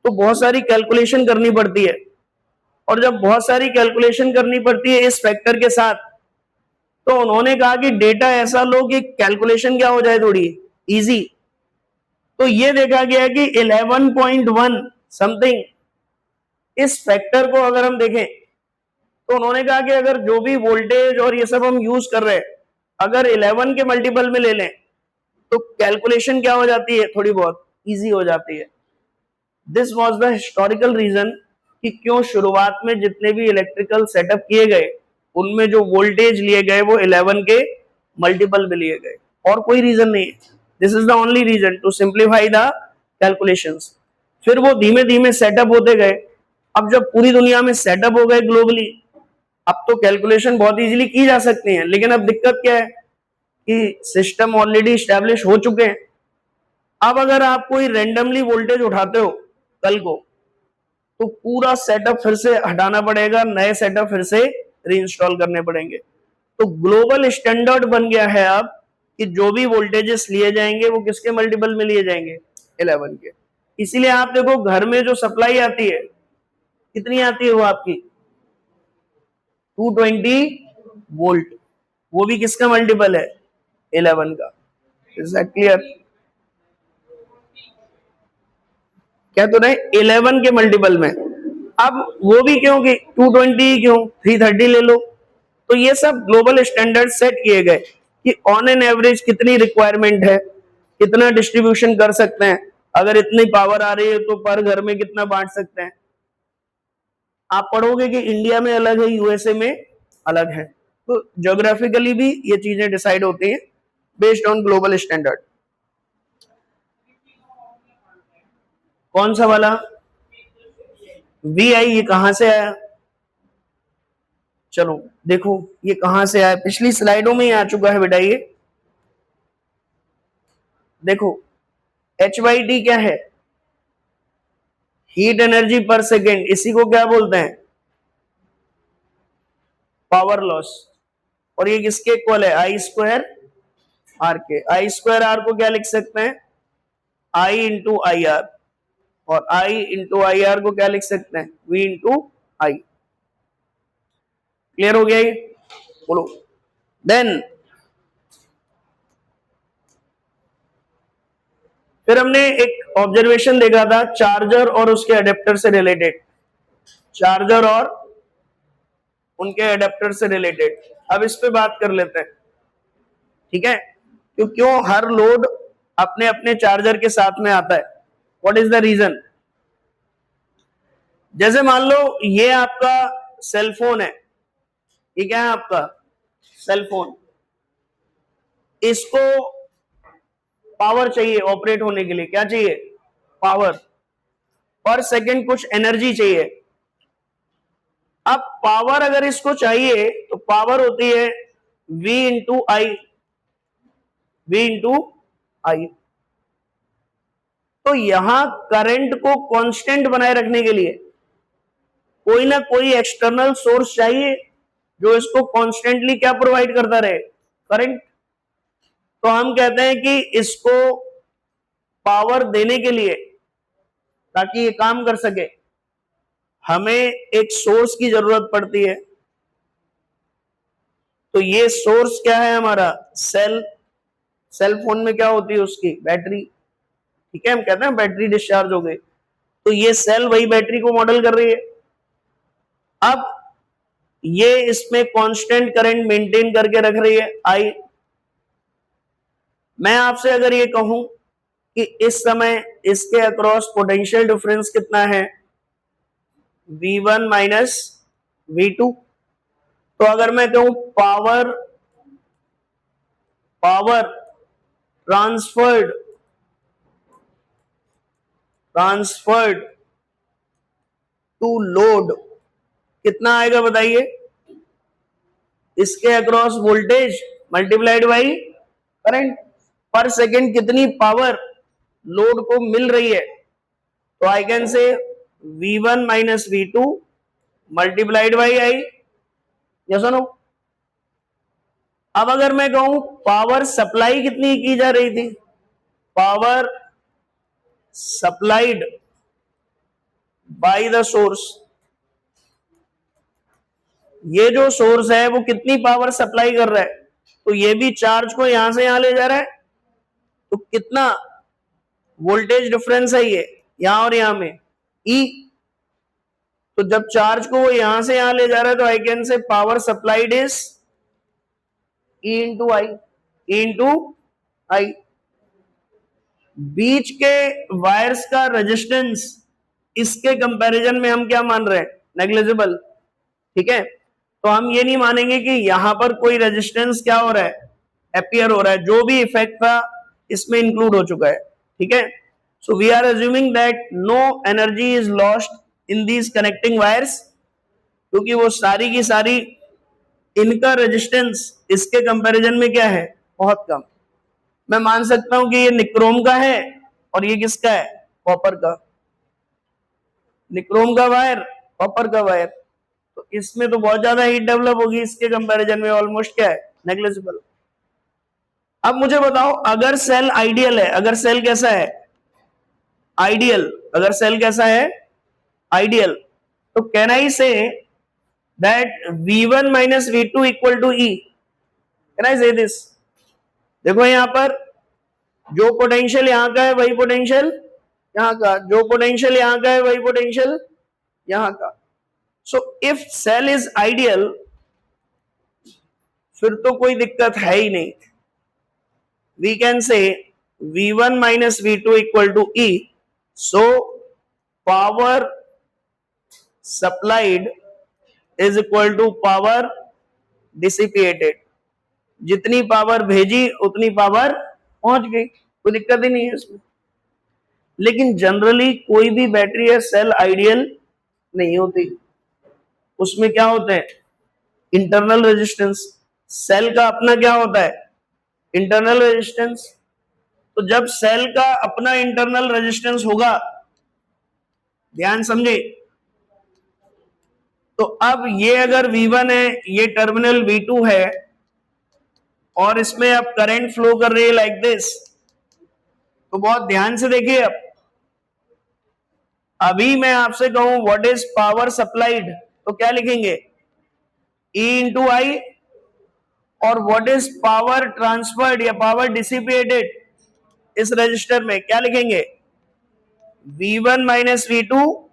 तो बहुत सारी कैलकुलेशन करनी पड़ती है, और जब बहुत सारी कैलकुलेशन करनी पड़ती है इस फैक्टर के साथ, तो उन्होंने कहा कि डेटा ऐसा लो कि कैलकुलेशन क्या हो जाए, थोड़ी इजी। तो ये देखा गया कि 11.1 समथिंग, इस फैक्टर को अगर हम देखें तो उन्होंने कहा कि अगर जो भी वोल्टेज और ये सब हम यूज कर रहे हैं, अगर 11 के मल्टीपल में ले लें तो कैलकुलेशन क्या हो जाती है, थोड़ी बहुत इजी हो जाती है। This was the historical reason कि क्यों शुरुआत में जितने भी इलेक्ट्रिकल सेटअप किए गए उनमें जो वोल्टेज लिए गए वो 11 के मल्टीपल में लिए गए, और कोई रीजन नहीं है। This is the only reason to simplify the calculations. फिर वो धीमे धीमे सेटअप होते गए। अब जब पूरी दुनिया में सेटअप हो गए ग्लोबली, अब तो कैलकुलेशन बहुत इजीली की जा सकती है, लेकिन अब दिक्कत क्या है कि सिस्टम ऑलरेडी स्टैब्लिश हो चुके हैं। अब अगर आप कोई रेंडमली वोल्टेज उठाते हो कल को, तो पूरा सेटअप फिर से हटाना पड़ेगा, नए सेटअप फिर से रीइंस्टॉल करने पड़ेंगे। तो ग्लोबल स्टैंडर्ड बन गया है अब कि जो भी वोल्टेजेस लिए जाएंगे वो किसके मल्टीपल में लिए जाएंगे? 11 के। इसीलिए आप देखो घर में जो सप्लाई आती है, कितनी आती है वो आपकी? 220 वोल्ट। वो भी किसका मल्टीपल है? 11 का। Is that clear? क्या तो रहे 11 के मल्टीपल में। अब वो भी क्यों कि 220 क्यों, 330 ले लो। तो ये सब ग्लोबल स्टैंडर्ड सेट किए गए कि ऑन एन एवरेज कितनी रिक्वायरमेंट है, कितना डिस्ट्रीब्यूशन कर सकते हैं, अगर इतनी पावर आ रही है तो पर घर में कितना बांट सकते हैं। आप पढ़ोगे कि इंडिया में अलग है, यूएसए में अलग है। तो ज्योग्राफिकली भी ये चीजें डिसाइड होती हैं बेस्ड ऑन ग्लोबल स्टैंडर्ड। कौन सा वाला वी आई, ये कहां से आया? चलो देखो ये कहां से आया, पिछली स्लाइडों में ही आ चुका है बेटा ये। देखो एच वाई टी क्या है? हीट एनर्जी पर सेकेंड। इसी को क्या बोलते हैं? Power loss. और ये किसके इक्वल है? आई स्क्वायर आर के। आई स्क्वायर आर को क्या लिख सकते हैं? आई इंटू आई आर। और आई इंटू आई आर को क्या लिख सकते हैं? We into I. क्लियर हो गया ये? बोलो। देन फिर हमने एक ऑब्जर्वेशन देखा था चार्जर और उसके अडेप्टर से रिलेटेड। चार्जर और उनके अडेप्टर से रिलेटेड अब इस पे बात कर लेते हैं, ठीक है। क्यों हर लोड अपने अपने चार्जर के साथ में आता है? What is the reason? जैसे मान लो ये आपका सेल फोन है, ये क्या है आपका? Cell phone. इसको पावर चाहिए ऑपरेट होने के लिए। क्या चाहिए? पावर। पर सेकंड कुछ एनर्जी चाहिए। अब पावर अगर इसको चाहिए तो पावर होती है V इंटू आई। V इंटू आई। तो यहां करंट को कांस्टेंट बनाए रखने के लिए कोई ना कोई एक्सटर्नल सोर्स चाहिए जो इसको कॉन्स्टेंटली क्या प्रोवाइड करता रहे, करंट। तो हम कहते हैं कि इसको पावर देने के लिए, ताकि ये काम कर सके, हमें एक सोर्स की जरूरत पड़ती है। तो ये सोर्स क्या है हमारा, सेल। सेल फोन में क्या होती है उसकी, बैटरी। ठीक है, हम कहते हैं बैटरी डिस्चार्ज हो गई, तो ये सेल वही बैटरी को मॉडल कर रही है। अब ये इसमें कांस्टेंट करंट मेंटेन करके रख रही है, आई। मैं आपसे अगर ये कहूं कि इस समय इसके अक्रॉस पोटेंशियल डिफरेंस कितना है, V1 माइनस V2, तो अगर मैं कहूं पावर ट्रांसफर्ड टू लोड कितना आएगा बताइए, इसके across voltage multiplied by current. पर सेकेंड कितनी पावर लोड को मिल रही है, तो I can say V1 minus V2 multiplied by I, yes और नो। अब अगर मैं कहूं पावर सप्लाई कितनी की जा रही थी, power supplied by the source, ये जो सोर्स है वो कितनी पावर सप्लाई कर रहा है, तो ये भी चार्ज को यहां से यहां ले जा रहा है, तो कितना वोल्टेज डिफरेंस है ये यहां और यहां में, E। तो जब चार्ज को वो यहां से यहां ले जा रहा है, तो I can say power supplied is E into I. बीच के वायर्स का रेजिस्टेंस इसके कंपैरिजन में हम क्या मान रहे हैं, नेग्लिजिबल। ठीक है, तो हम ये नहीं मानेंगे कि यहां पर कोई रेजिस्टेंस क्या हो रहा है, अपीयर हो रहा है, जो भी इफेक्ट था इसमें इंक्लूड हो चुका है। ठीक है, so we are assuming that no energy is lost in these connecting wires, क्योंकि वो सारी की सारी, इनका रेजिस्टेंस इसके कंपैरिजन में क्या है, बहुत कम। मैं मान सकता हूं कि ये निक्रोम का है और ये किसका है, कॉपर का। निक्रोम का वायर, कॉपर का वायर, तो इसमें तो बहुत ज्यादा हीट डेवलप होगी, इसके कंपैरिजन में ऑलमोस्ट क्या है, नेग्लिजिबल। अब मुझे बताओ, अगर सेल आइडियल है, अगर सेल कैसा है, आइडियल, अगर सेल कैसा है, आइडियल, तो can I say that V1 minus V2 equal to E, can I say this. देखो यहां पर जो पोटेंशियल यहां का है वही पोटेंशियल यहां का, जो पोटेंशियल यहां का है वही पोटेंशियल यहां का। So if cell is ideal, फिर तो कोई दिक्कत है ही नहीं। We can say V1 minus V2 equal to E, so power supplied is equal to power dissipated. जितनी पावर भेजी उतनी पावर पहुंच गई, कोई दिक्कत ही नहीं है इसमें। लेकिन जनरली कोई भी बैटरी या सेल आइडियल नहीं होती, उसमें क्या होते हैं, इंटरनल रेजिस्टेंस। सेल का अपना क्या होता है, इंटरनल रेजिस्टेंस। तो जब सेल का अपना इंटरनल रेजिस्टेंस होगा, ध्यान समझे, तो अब ये अगर V1 है, ये टर्मिनल V2 है, और इसमें अब करंट फ्लो कर रही है लाइक दिस, तो बहुत ध्यान से देखिए। अब अभी मैं आपसे कहूं व्हाट इज पावर सप्लाइड, तो क्या लिखेंगे, E इंटू आई, और व्हाट इज पावर ट्रांसफर्ड या पावर डिसिपिएटेड इस रजिस्टर में, क्या लिखेंगे, V1 माइनस V2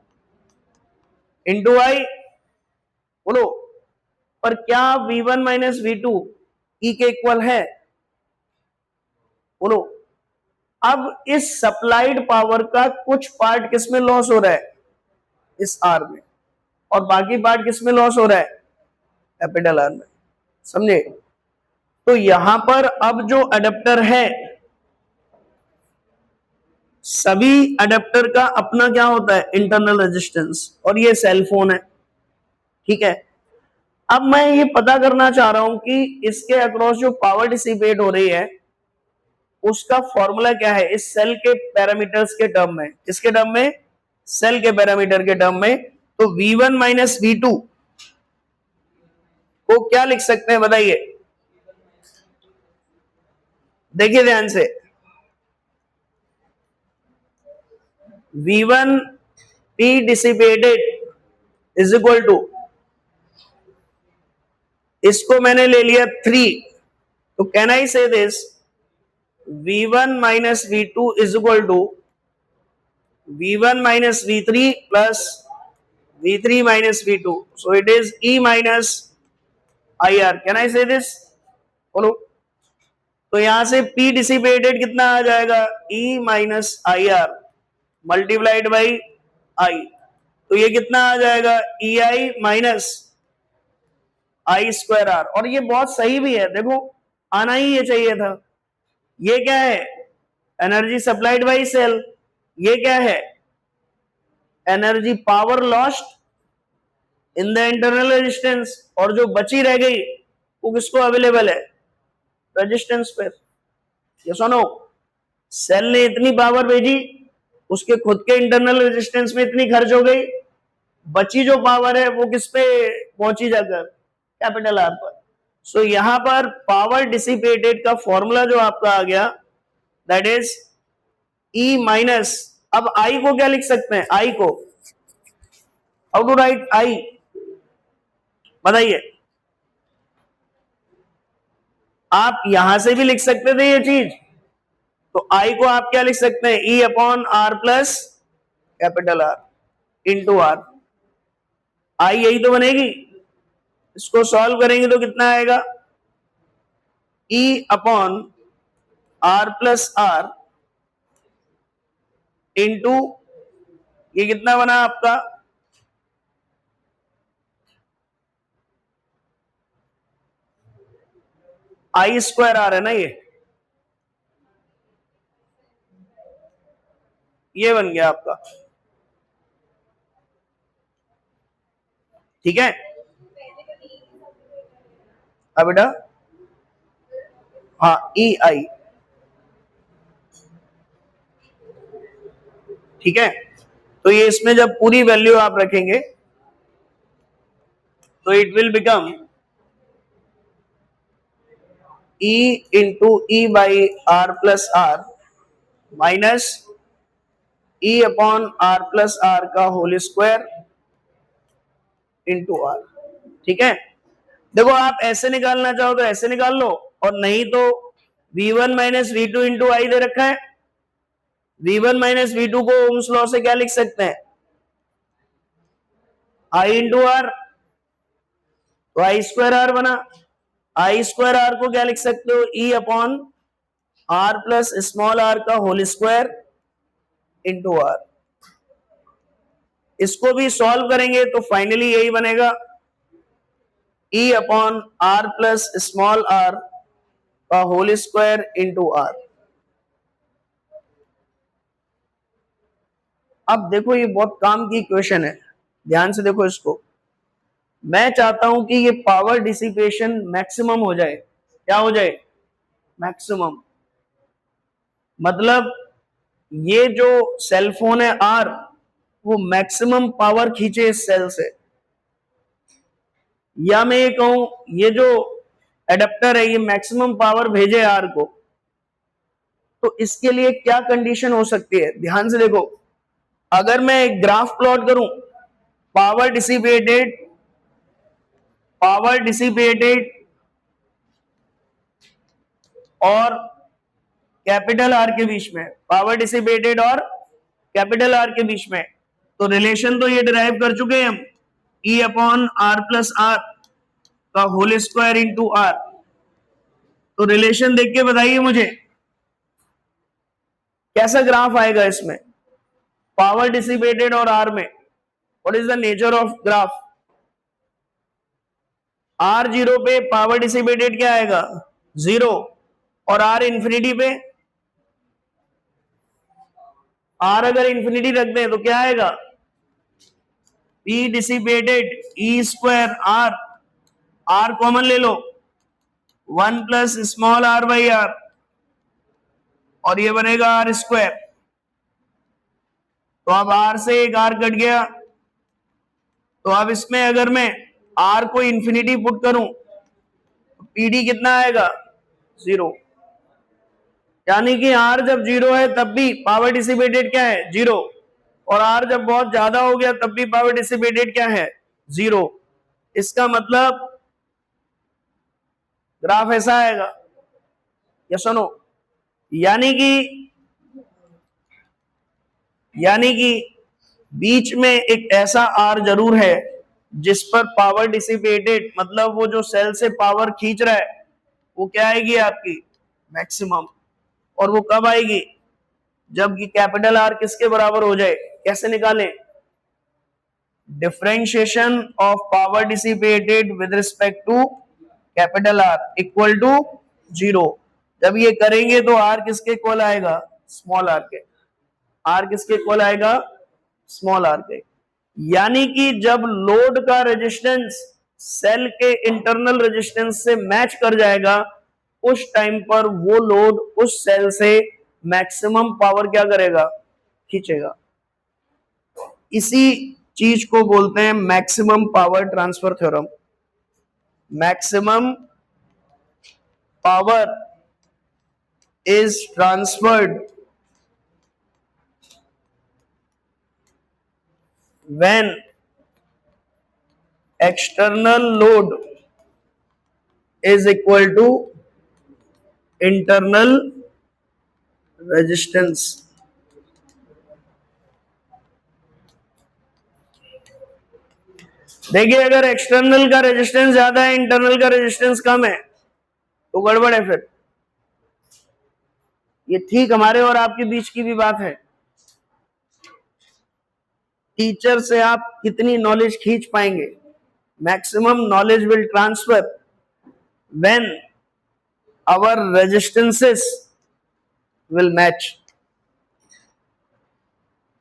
इंटू आई। बोलो, पर क्या V1 माइनस V2 E के इक्वल है, बोलो। अब इस सप्लाइड पावर का कुछ पार्ट किसमें लॉस हो रहा है, इस R में, और बाकी पार्ट किसमें लॉस हो रहा है, कैपिटल R में, समझे। तो यहां पर अब जो अडेप्टर है, सभी अडेप्टर का अपना क्या होता है, इंटरनल रेजिस्टेंस, और ये सेल फोन है। ठीक है, अब मैं ये पता करना चाह रहा हूं कि इसके अक्रॉस जो पावर डिसिपेट हो रही है उसका फॉर्मूला क्या है, इस सेल के पैरामीटर्स के टर्म में, किसके टर्म में, सेल के पैरामीटर के टर्म में। तो V1 माइनस V2 को क्या लिख सकते हैं बताइए, देखिए ध्यान से। V1 P dissipated is equal to, इसको मैंने ले लिया 3, तो can I say this V1 minus V2 is equal to V1 minus V3 plus V3 minus V2, so it is E minus IR। Can I say this, बोलो। तो यहां से P dissipated कितना आ जाएगा, E minus IR multiplied by I, तो ये कितना आ जाएगा, EI minus I square R। और ये बहुत सही भी है, देखो आना ही ये चाहिए था। ये क्या है, एनर्जी सप्लाइड बाई सेल, ये क्या है, energy power lost in the internal resistance, और जो बची रह गई वो किसको अवेलेबल है, रेजिस्टेंस पे। ये सुनो, सेल ने इतनी पावर भेजी, उसके खुद के इंटरनल रेजिस्टेंस में इतनी खर्च हो गई, बची जो पावर है वो किस पे पहुंची जाकर, कैपिटल आर पर। सो यहां पर पावर डिसिपेटेड का फॉर्मूला जो आपका आ गया, दैट इज E माइनस, अब I को क्या लिख सकते हैं, I को हाउ टू राइट I, बताइए। आप यहां से भी लिख सकते थे ये चीज, तो I को आप क्या लिख सकते हैं, E upon R plus capital R into R। I यही तो बनेगी, इसको सॉल्व करेंगे तो कितना आएगा, E upon R plus R into, ये कितना बना आपका, I स्क्वायर R है ना, ये बन गया आपका, ठीक है। अब बेटा, हाँ EI, ठीक है। तो ये इसमें जब पूरी वैल्यू आप रखेंगे तो it will become E into E by R plus R minus E upon R plus R का होल स्क्वायर इंटू R, ठीक है। देखो आप ऐसे निकालना चाहो तो ऐसे निकाल लो, और नहीं तो V1 माइनस V2 इंटू आई दे रखा है, V1 माइनस V2 को ओम्स लॉ से क्या लिख सकते हैं, I इंटू आर, तो I स्क्वायर R बना। I स्क्वायर R को क्या लिख सकते हो, E upon R plus small r का होल स्क्वायर इंटू R। इसको भी सॉल्व करेंगे तो फाइनली यही बनेगा, E upon R plus small r का होल स्क्वायर इंटू R। अब देखो ये बहुत काम की इक्वेशन है, ध्यान से देखो इसको। मैं चाहता हूं कि ये पावर डिसिपेशन मैक्सिमम हो जाए, क्या हो जाए, मैक्सिमम। मतलब ये जो सेल फोन है R, वो मैक्सिमम पावर खींचे इस सेल से, या मैं ये कहूं ये जो एडेप्टर है ये मैक्सिमम पावर भेजे R को। तो इसके लिए क्या कंडीशन हो सकती है, ध्यान से देखो। अगर मैं एक ग्राफ प्लॉट करूं, पावर डिसिपेटेड और कैपिटल आर के बीच में, पावर डिसिपेटेड और कैपिटल आर के बीच में, तो रिलेशन तो ये डिराइव कर चुके हैं हम, E upon R plus R का होल स्क्वायर इंटू R। तो रिलेशन देख के बताइए मुझे कैसा ग्राफ आएगा इसमें, पावर डिसिपेटेड और R में, what is the nature of graph. R0 पे पावर डिसिपेटेड क्या आएगा, 0, और R इंफिनिटी पे, R अगर इंफिनिटी रख दें तो क्या आएगा, P dissipated E square R common ले लो, 1 plus small r by R, और ये बनेगा R स्क्वायर। तो अब R से एक R कट गया, तो अब इसमें अगर मैं R को इंफिनिटी पुट करूं, PD कितना आएगा? 0। यानी कि R जब 0 है तब भी पावर डिसिपेटेड क्या है? 0। और R जब बहुत ज्यादा हो गया तब भी पावर डिसिपेटेड क्या है? 0। इसका मतलब ग्राफ ऐसा आएगा, या सुनो, यानी कि बीच में एक ऐसा R जरूर है जिस पर पावर डिसिपेटेड, मतलब वो जो सेल से पावर खींच रहा है, वो क्या आएगी आपकी? मैक्सिमम। और वो कब आएगी? जब कि कैपिटल R किसके बराबर हो जाए? कैसे निकालें? Differentiation of power dissipated with respect to capital R equal to 0। जब ये करेंगे तो R किसके इक्वल आएगा? स्मॉल r के। R किसके इक्वल आएगा? स्मॉल r के। यानी कि जब लोड का रेजिस्टेंस सेल के इंटरनल रेजिस्टेंस से मैच कर जाएगा, उस टाइम पर वो लोड उस सेल से मैक्सिमम पावर क्या करेगा? खींचेगा। इसी चीज को बोलते हैं maximum power transfer theorem. Maximum power is transferred when external load is equal to internal resistance। देखिए, अगर एक्सटर्नल का रेजिस्टेंस ज्यादा है, इंटरनल का रेजिस्टेंस कम है, तो गड़बड़ है। फिर ये ठीक हमारे और आपके बीच की भी बात है। टीचर से आप कितनी नॉलेज खींच पाएंगे? Maximum knowledge will transfer when our resistances will match.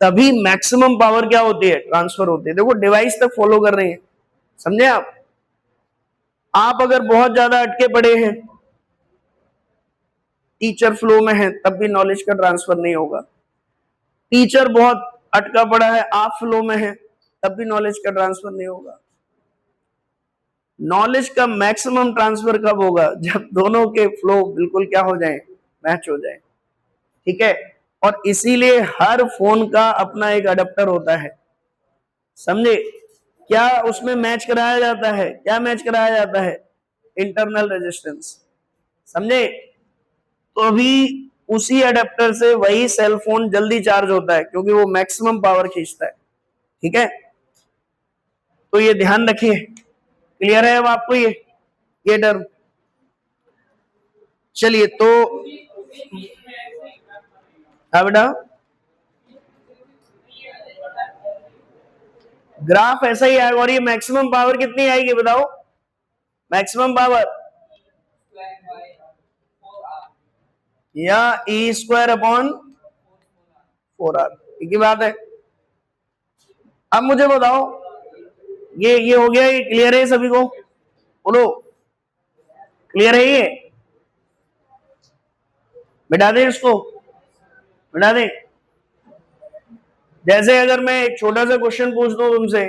तभी मैक्सिमम पावर क्या होती है? ट्रांसफर होती है। देखो, डिवाइस तक फॉलो कर रहे हैं, समझे आप अगर बहुत ज्यादा अटके पड़े हैं, टीचर फ्लो में है, तब भी नॉलेज का ट्रांसफर नहीं होगा। टीचर बहुत अटका पड़ा है, आप फ्लो में है, तब भी नॉलेज का ट्रांसफर नहीं होगा। नॉलेज का मैक्सिमम ट्रांसफर कब होगा? जब दोनों के फ्लो बिल्कुल क्या हो जाए? मैच हो जाए। ठीक है। और इसीलिए हर फोन का अपना एक अडेप्टर होता है, समझे? क्या उसमें मैच कराया जाता है? क्या मैच कराया जाता है? इंटरनल रेजिस्टेंस, समझे? तो अभी उसी अडेप्टर से वही सेल फोन जल्दी चार्ज होता है, क्योंकि वो मैक्सिमम पावर खींचता है। ठीक है, तो ये ध्यान रखिए। क्लियर है अब आपको ये टर्म? चलिए, तो हाँ बेटा, ग्राफ ऐसा ही आएगा। और ये मैक्सिमम पावर कितनी आएगी बताओ? मैक्सिमम पावर या E² अपॉन 4R, एक ही बात है। अब मुझे बताओ, ये हो गया, ये क्लियर है सभी को? बोलो, क्लियर है? ये मिटा दें इसको, मिटा दें। जैसे अगर मैं एक छोटा सा क्वेश्चन पूछ दूं तुमसे,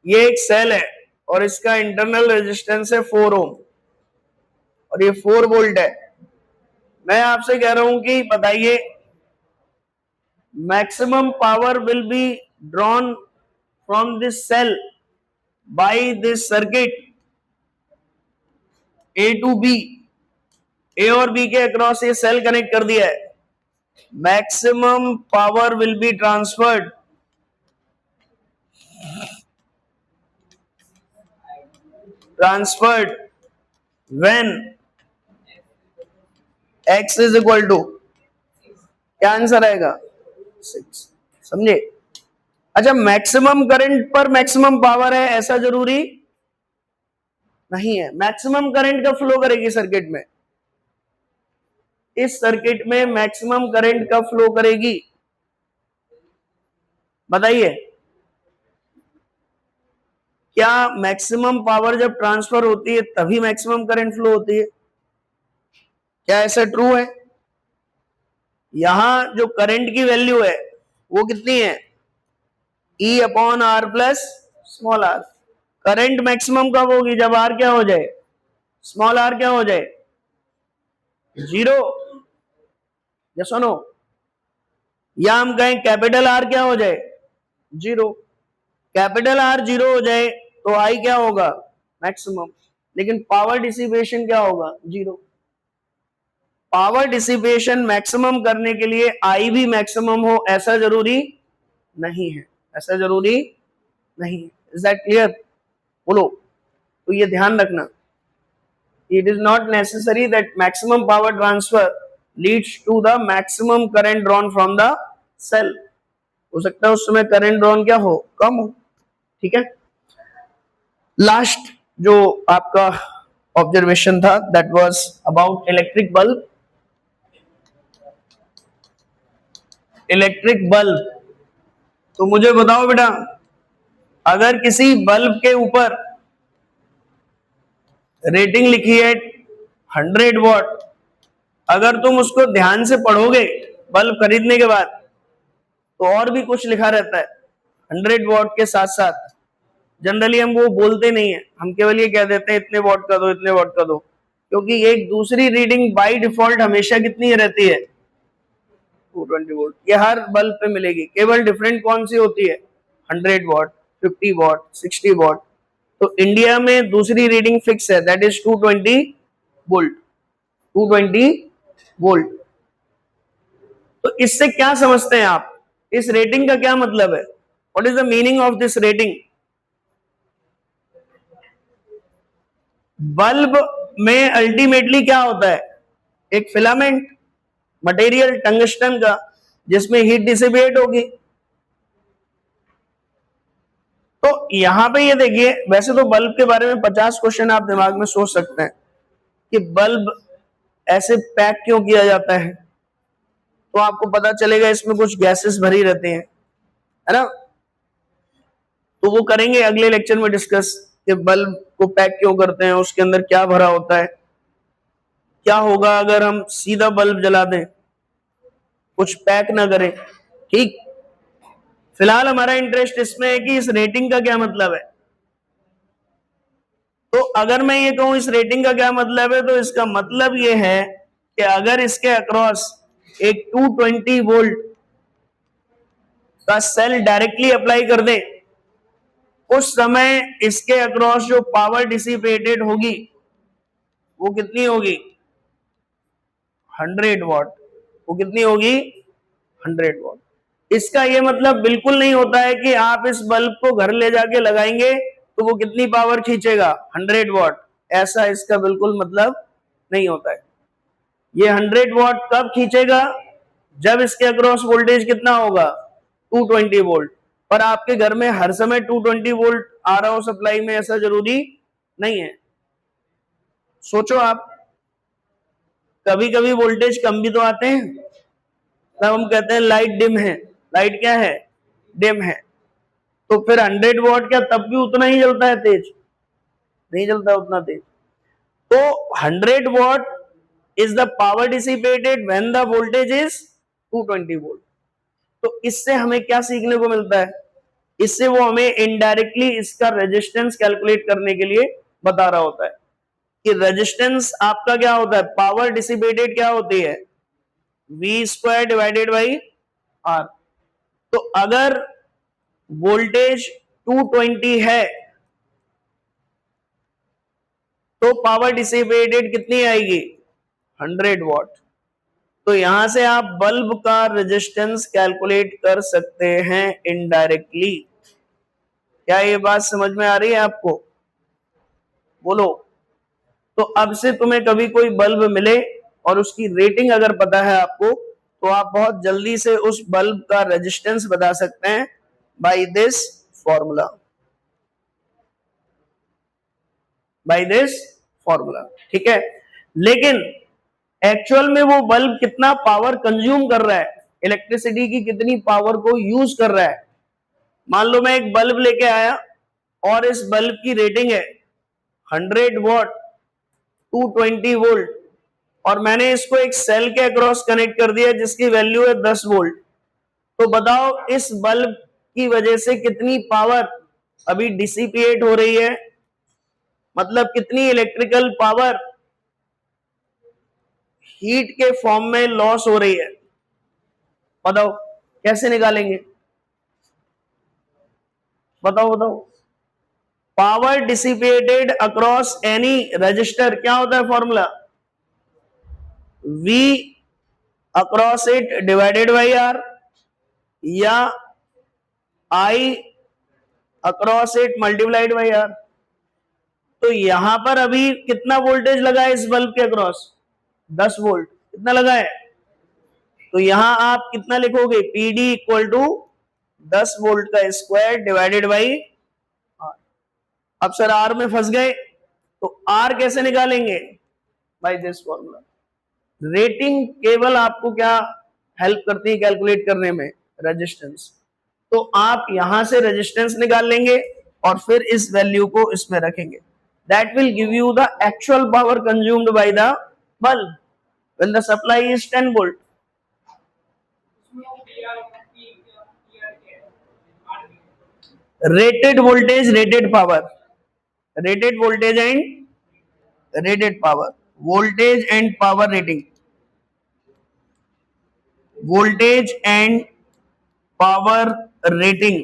ये एक सेल है और इसका इंटरनल रेजिस्टेंस है 4 ओम और ये 4 वोल्ट है। मैं आपसे कह रहा हूं कि बताइए, maximum power will be drawn from this cell by this circuit A to B. A और बी के अक्रॉस ये सेल कनेक्ट कर दिया है। Maximum power will be transferred when x is equal to, क्या आंसर आएगा? 6। समझे? अच्छा, मैक्सिमम करंट पर मैक्सिमम पावर है ऐसा जरूरी नहीं है। मैक्सिमम करंट कब फ्लो करेगी सर्किट में? इस सर्किट में मैक्सिमम करंट कब फ्लो करेगी बताइए? क्या मैक्सिमम पावर जब ट्रांसफर होती है तभी मैक्सिमम करंट फ्लो होती है? क्या ऐसा ट्रू है? यहां जो करंट की वैल्यू है वो कितनी है? E upon R plus small R. Current maximum कब होगी? जब आर क्या हो जाए? स्मॉल आर क्या हो जाए? जीरो। या सुनो, या हम कहें कैपिटल आर क्या हो जाए? जीरो। कैपिटल आर जीरो हो जाए तो आई क्या होगा? मैक्सिमम। लेकिन पावर डिसिपेशन क्या होगा? जीरो। पावर डिसिपेशन मैक्सिमम करने के लिए आई भी मैक्सिमम हो ऐसा जरूरी नहीं है, ऐसा जरूरी नहीं है। Is that clear? बोलो। तो ये ध्यान रखना, it is not necessary that maximum power transfer leads to the maximum current drawn from the cell. हो सकता है उस समय करंट ड्रॉन क्या हो? कम हो। ठीक है। लास्ट जो आपका ऑब्जर्वेशन था that was about electric bulb. Electric bulb, तो मुझे बताओ बेटा, अगर किसी बल्ब के ऊपर रेटिंग लिखी है 100 वॉट, अगर तुम उसको ध्यान से पढ़ोगे बल्ब खरीदने के बाद तो और भी कुछ लिखा रहता है 100 वॉट के साथ साथ। जनरली हम वो बोलते नहीं है, हम केवल ये कह देते हैं इतने वॉट का दो, इतने वॉट का दो, क्योंकि एक दूसरी रीडिंग बाय डिफॉल्ट हमेशा कितनी रहती है? 220 वोल्ट। ये हर बल्ब पे मिलेगी, केवल डिफरेंट कौन सी होती है? 100 वॉट, 50 वॉट, 60 वॉट। तो इंडिया में दूसरी रीडिंग फिक्स है, दैट इज 220 वोल्ट। 220 वोल्ट। तो इससे क्या समझते हैं आप? इस रेटिंग का क्या मतलब है? What is the meaning of this rating? Bulb में अल्टीमेटली क्या होता है? एक फिलामेंट मटेरियल टंगस्टन का, जिसमें हीट डिसिपेट होगी। तो यहां पे ये देखिए, वैसे तो बल्ब के बारे में 50 क्वेश्चन आप दिमाग में सोच सकते हैं कि बल्ब ऐसे पैक क्यों किया जाता है, तो आपको पता चलेगा इसमें कुछ गैसेस भरी रहती हैं, है ना। तो वो करेंगे अगले लेक्चर में डिस्कस कि बल्ब को पैक क्यों करते हैं, उसके अंदर क्या भरा होता है, क्या होगा अगर हम सीधा बल्ब जला दें, कुछ पैक ना करें। ठीक। फिलहाल हमारा इंटरेस्ट इसमें है कि इस रेटिंग का क्या मतलब है। तो अगर मैं ये कहूं इस रेटिंग का क्या मतलब है, तो इसका मतलब ये है कि अगर इसके अक्रॉस एक 220 वोल्ट का सेल डायरेक्टली अप्लाई कर दें, उस समय इसके अक्रॉस जो पावर डिसिपेटेड होगी वो कितनी होगी? 100 वॉट। वो कितनी होगी? 100 वॉट। इसका ये मतलब बिल्कुल नहीं होता है कि आप इस बल्ब को घर ले जाके लगाएंगे तो वो कितनी पावर खींचेगा? 100 वॉट। ऐसा इसका बिल्कुल मतलब नहीं होता है। ये 100 वॉट कब खींचेगा? जब इसके अक्रॉस वोल्टेज कितना होगा? 220 वोल्ट। पर आपके घर में हर समय 220 वोल्ट आ रहा हो सप्लाई में, ऐसा जरूरी नहीं है। सोचो आप, कभी कभी वोल्टेज कम भी तो आते हैं, तब हम कहते हैं लाइट डिम है। लाइट क्या है? डिम है। तो फिर 100 वॉट क्या तब भी उतना ही जलता है तेज? नहीं जलता उतना तेज। तो 100 what is the power dissipated when the voltage is 220 volt. तो इससे हमें क्या सीखने को मिलता है? इससे वो हमें इनडायरेक्टली इसका रेजिस्टेंस कैलकुलेट करने के लिए बता रहा होता है कि रेजिस्टेंस आपका क्या होता है? पावर डिसिपेटेड क्या होती है? V square divided by R। तो अगर वोल्टेज 220 है तो पावर डिसिपेटेड कितनी आएगी? 100 वॉट। तो यहां से आप बल्ब का रेजिस्टेंस कैलकुलेट कर सकते हैं इनडायरेक्टली। क्या ये बात समझ में आ रही है आपको? बोलो। तो अब से तुम्हें कभी कोई बल्ब मिले और उसकी रेटिंग अगर पता है आपको, तो आप बहुत जल्दी से उस बल्ब का रेजिस्टेंस बता सकते हैं by this formula. By this formula. ठीक है। लेकिन एक्चुअल में वो बल्ब कितना पावर कंज्यूम कर रहा है, इलेक्ट्रिसिटी की कितनी पावर को यूज कर रहा है। मान लो मैं एक बल्ब लेके आया और इस बल्ब की रेटिंग है 100 वॉट 220 वोल्ट, और मैंने इसको एक सेल के अक्रॉस कनेक्ट कर दिया जिसकी वैल्यू है 10 वोल्ट, तो बताओ इस बल्ब की वजह से कितनी पावर अभी डिसिपिएट हो रही है, मतलब कितनी इलेक्ट्रिकल पावर हीट के फॉर्म में लॉस हो रही है। बताओ कैसे निकालेंगे, बताओ। Power dissipated across any register क्या होता है formula, V across it divided by R या I across it multiplied by R। तो यहां पर अभी कितना वोल्टेज लगा है इस बल्ब के अक्रॉस, 10 वोल्ट, कितना लगा है, तो यहां आप कितना लिखोगे, PD इक्वल टू 10 वोल्ट का स्क्वायर डिवाइडेड बाई R। अब सर R में फंस गए, तो R कैसे निकालेंगे, बाय दिस फॉर्मूला। रेटिंग केवल आपको क्या हेल्प करती है कैलकुलेट करने में, रेजिस्टेंस। तो आप यहां से रेजिस्टेंस निकाल लेंगे और फिर इस वैल्यू को इसमें रखेंगे, that will give you the actual power consumed by the bulb when the supply is 10 volt. Rated voltage, rated power, rated voltage and rated power, voltage and power rating, voltage and power rating.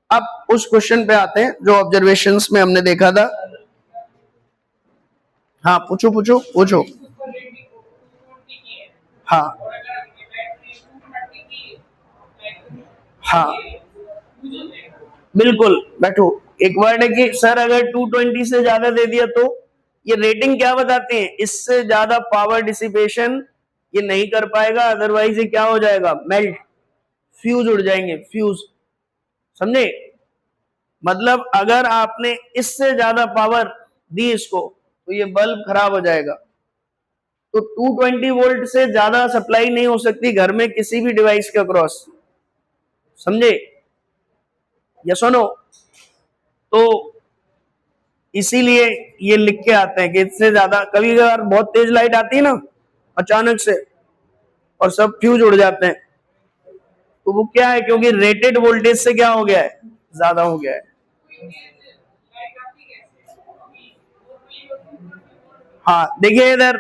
अब उस question पे आते हैं जो observations में हमने देखा था। हाँ पूछो। हाँ बिल्कुल, बैठो। एक वर्ड है कि सर अगर 220 से ज्यादा दे दिया तो ये रेटिंग क्या बताती है, इससे ज्यादा पावर डिसिपेशन ये नहीं कर पाएगा, अदरवाइज ये क्या हो जाएगा, मेल्ट, फ्यूज उड़ जाएंगे, फ्यूज, समझे। मतलब अगर आपने इससे ज्यादा पावर दी इसको तो ये बल्ब खराब हो जाएगा। तो 220 वोल्ट से ज्यादा सप्लाई नहीं हो सकती घर में किसी भी डिवाइस के अक्रॉस, समझे, यस और नो। तो इसीलिए ये लिख के आते हैं कि इससे ज्यादा, कभी कभार बहुत तेज लाइट आती है ना अचानक से और सब फ्यूज उड़ जाते हैं, तो वो क्या है, क्योंकि रेटेड वोल्टेज से क्या हो गया है, ज्यादा हो गया है। हाँ देखिए इधर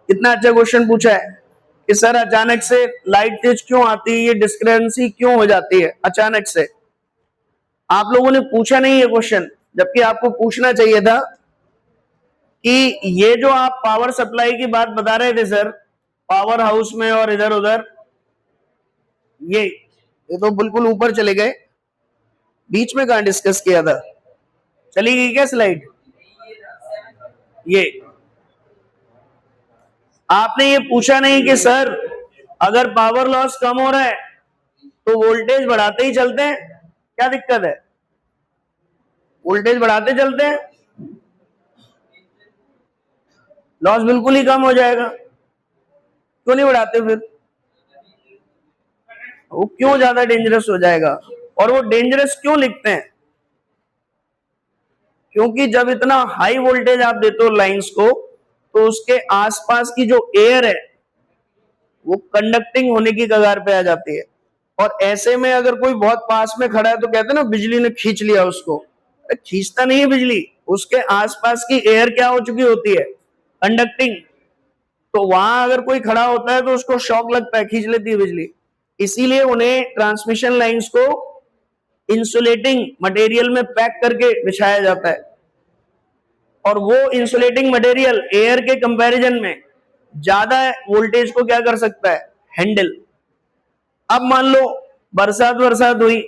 इतना अच्छा क्वेश्चन पूछा है कि सर अचानक से लाइट तेज क्यों आती है, ये डिस्क्रिपेंसी क्यों हो जाती है अचानक से। आप लोगों ने पूछा नहीं ये क्वेश्चन, जबकि आपको पूछना चाहिए था कि ये जो आप पावर सप्लाई की बात बता रहे थे सर, पावर हाउस में और इधर उधर, ये तो बिल्कुल ऊपर चले गए, बीच में कहां डिस्कस किया था, चली गई क्या स्लाइड। ये आपने ये पूछा नहीं कि सर अगर पावर लॉस कम हो रहा है तो वोल्टेज बढ़ाते ही चलते हैं, क्या दिक्कत है, वोल्टेज बढ़ाते चलते हैं, लॉस बिल्कुल ही कम हो जाएगा, क्यों नहीं बढ़ाते फिर, वो क्यों ज्यादा डेंजरस हो जाएगा। और वो डेंजरस क्यों लिखते हैं, क्योंकि जब इतना हाई वोल्टेज आप देते हो लाइंस को तो उसके आसपास की जो एयर है वो कंडक्टिंग होने की कगार पे आ जाती है, और ऐसे में अगर कोई बहुत पास में खड़ा है तो कहते हैं ना बिजली ने खींच लिया उसको, खींचता नहीं है बिजली, उसके आसपास की एयर क्या हो चुकी होती है, कंडक्टिंग। तो वहां अगर कोई खड़ा होता है तो उसको शॉक लगता है, खींच लेती है बिजली। इसीलिए उन्हें ट्रांसमिशन लाइंस को इंसुलेटिंग मटेरियल में पैक करके बिछाया जाता है, और वो इंसुलेटिंग मटेरियल एयर के कंपैरिजन में ज्यादा वोल्टेज को क्या कर सकता है, हैंडल। अब मान लो बरसात हुई,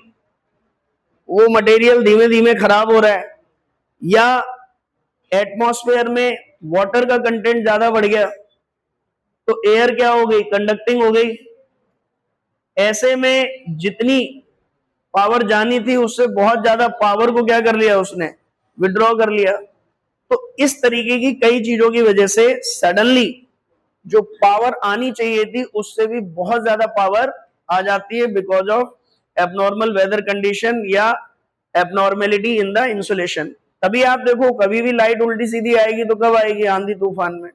वो मटेरियल धीमे धीमे खराब हो रहा है, या एटमॉस्फेयर में वाटर का कंटेंट ज्यादा बढ़ गया तो एयर क्या हो गई, कंडक्टिंग हो गई। ऐसे में जितनी पावर जानी थी उससे बहुत ज्यादा पावर को क्या कर लिया उसने, विड्रॉ कर लिया। तो इस तरीके की कई चीजों की वजह से सडनली जो पावर आनी चाहिए थी उससे भी बहुत ज्यादा पावर आ जाती है because of abnormal weather condition या एबनॉर्मेलिटी इन द इंसुलेशन। तभी आप देखो कभी भी लाइट उल्टी सीधी आएगी तो कब आएगी? आंधी तूफान में,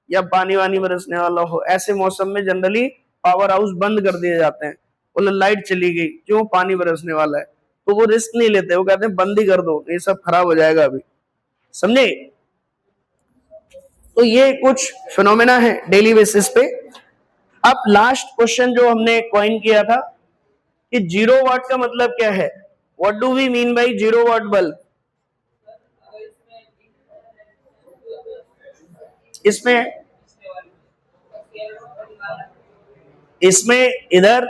या पानी वानी बरसने वाला हो, ऐसे मौसम में जनरली पावर हाउस बंद कर दिए जाते हैं। बोले लाइट चली गई, क्यों? पानी बरसने वाला है। तो वो रिस्क नहीं लेते, वो कहते हैं बंद ही कर दो, ये सब खराब हो जाएगा अभी। समझे? तो ये कुछ फिनोमेना है डेली बेसिस पे। अब लास्ट क्वेश्चन जो हमने कॉइन किया था कि 0 वाट का मतलब क्या है? What do we mean by 0 watt bulb? इसमें इधर,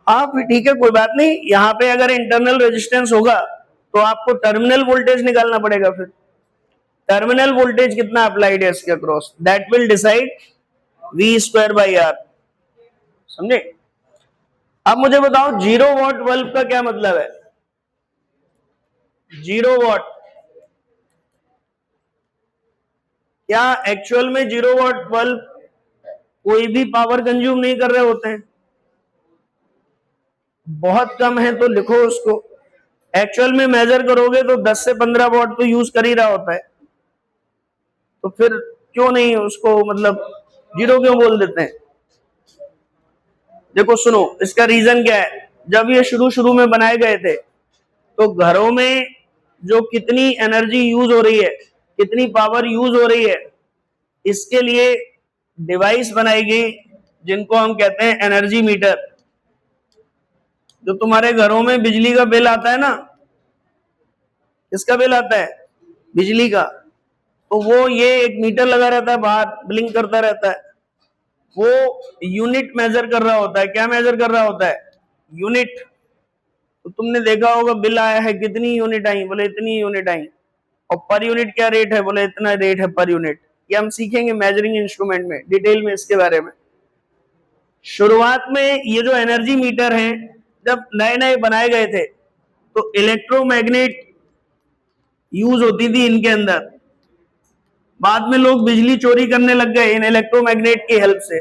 हाँ ठीक है, कोई बात नहीं। यहाँ पे अगर इंटरनल रेजिस्टेंस होगा तो आपको टर्मिनल वोल्टेज निकालना पड़ेगा। फिर टर्मिनल वोल्टेज कितना अप्लाइड है इसके across, that will decide V²/R। समझे? अब मुझे बताओ 0 वाट बल्ब का क्या मतलब है? 0 वाट, क्या एक्चुअल में 0 वाट बल्ब कोई भी पावर कंज्यूम नहीं कर रहे होते हैं? बहुत कम है तो लिखो उसको। एक्चुअल में मेजर करोगे तो 10 से 15 वाट तो यूज कर ही रहा होता है। तो फिर क्यों नहीं उसको मतलब 0 क्यों बोल देते हैं? देखो सुनो, इसका रीजन क्या है। जब ये शुरू में बनाए गए थे तो घरों में जो कितनी एनर्जी यूज हो रही है, कितनी पावर यूज हो रही है, इसके लिए डिवाइस बनाई गई जिनको हम कहते हैं एनर्जी मीटर। जो तुम्हारे घरों में बिजली का बिल आता है ना, किसका बिल आता है? बिजली का। तो वो ये एक मीटर लगा रहता है बाहर, ब्लिंक करता रहता है। वो यूनिट मेजर कर रहा होता है। क्या मेजर कर रहा होता है? यूनिट। तो तुमने देखा होगा बिल आया है, कितनी यूनिट आई? बोले इतनी यूनिट आई। और पर यूनिट क्या रेट है? बोले इतना रेट है पर यूनिट। ये हम सीखेंगे मेजरिंग इंस्ट्रूमेंट में डिटेल में इसके बारे में। शुरुआत में ये जो एनर्जी मीटर हैं जब नए नए बनाए गए थे तो इलेक्ट्रोमैग्नेट यूज होती थी इनके अंदर। बाद में लोग बिजली चोरी करने लग गए इन इलेक्ट्रोमैग्नेट की हेल्प से।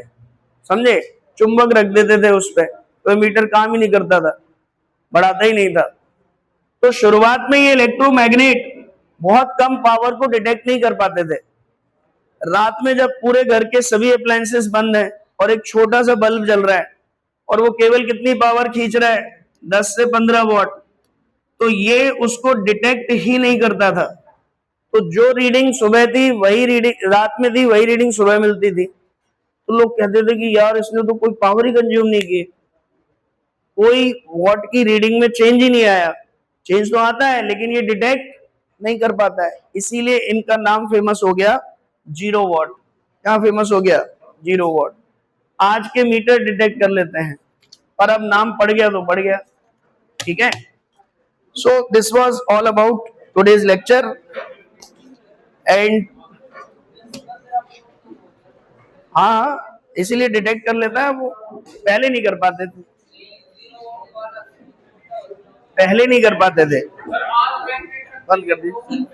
समझे? चुंबक रख देते थे उस पर, तो मीटर काम ही नहीं करता था, बढ़ाता ही नहीं था। तो शुरुआत में ये इलेक्ट्रोमैग्नेट बहुत कम पावर को डिटेक्ट नहीं कर पाते थे। रात में जब पूरे घर के सभी अप्लायंसेस बंद हैं और एक छोटा सा बल्ब जल रहा है और वो केवल कितनी पावर खींच रहा है? 10 से 15 वाट। तो ये उसको डिटेक्ट ही नहीं करता था। तो जो रीडिंग सुबह थी वही रीडिंग रात में थी, वही रीडिंग सुबह मिलती थी। तो लोग कहते थे कि यार इसने तो कोई पावर ही कंज्यूम नहीं की, कोई वॉट की रीडिंग में चेंज ही नहीं आया। चेंज तो आता है लेकिन ये डिटेक्ट नहीं कर पाता है, इसीलिए इनका नाम फेमस हो गया 0 वाट। क्या फेमस हो गया? 0 वाट। आज के मीटर डिटेक्ट कर लेते हैं, पर अब नाम पड़ गया तो पड़ गया। ठीक है? So this was all about today's lecture and हाँ, इसीलिए डिटेक्ट कर लेता है। वो पहले नहीं कर पाते थे, बंद कर दीजिए।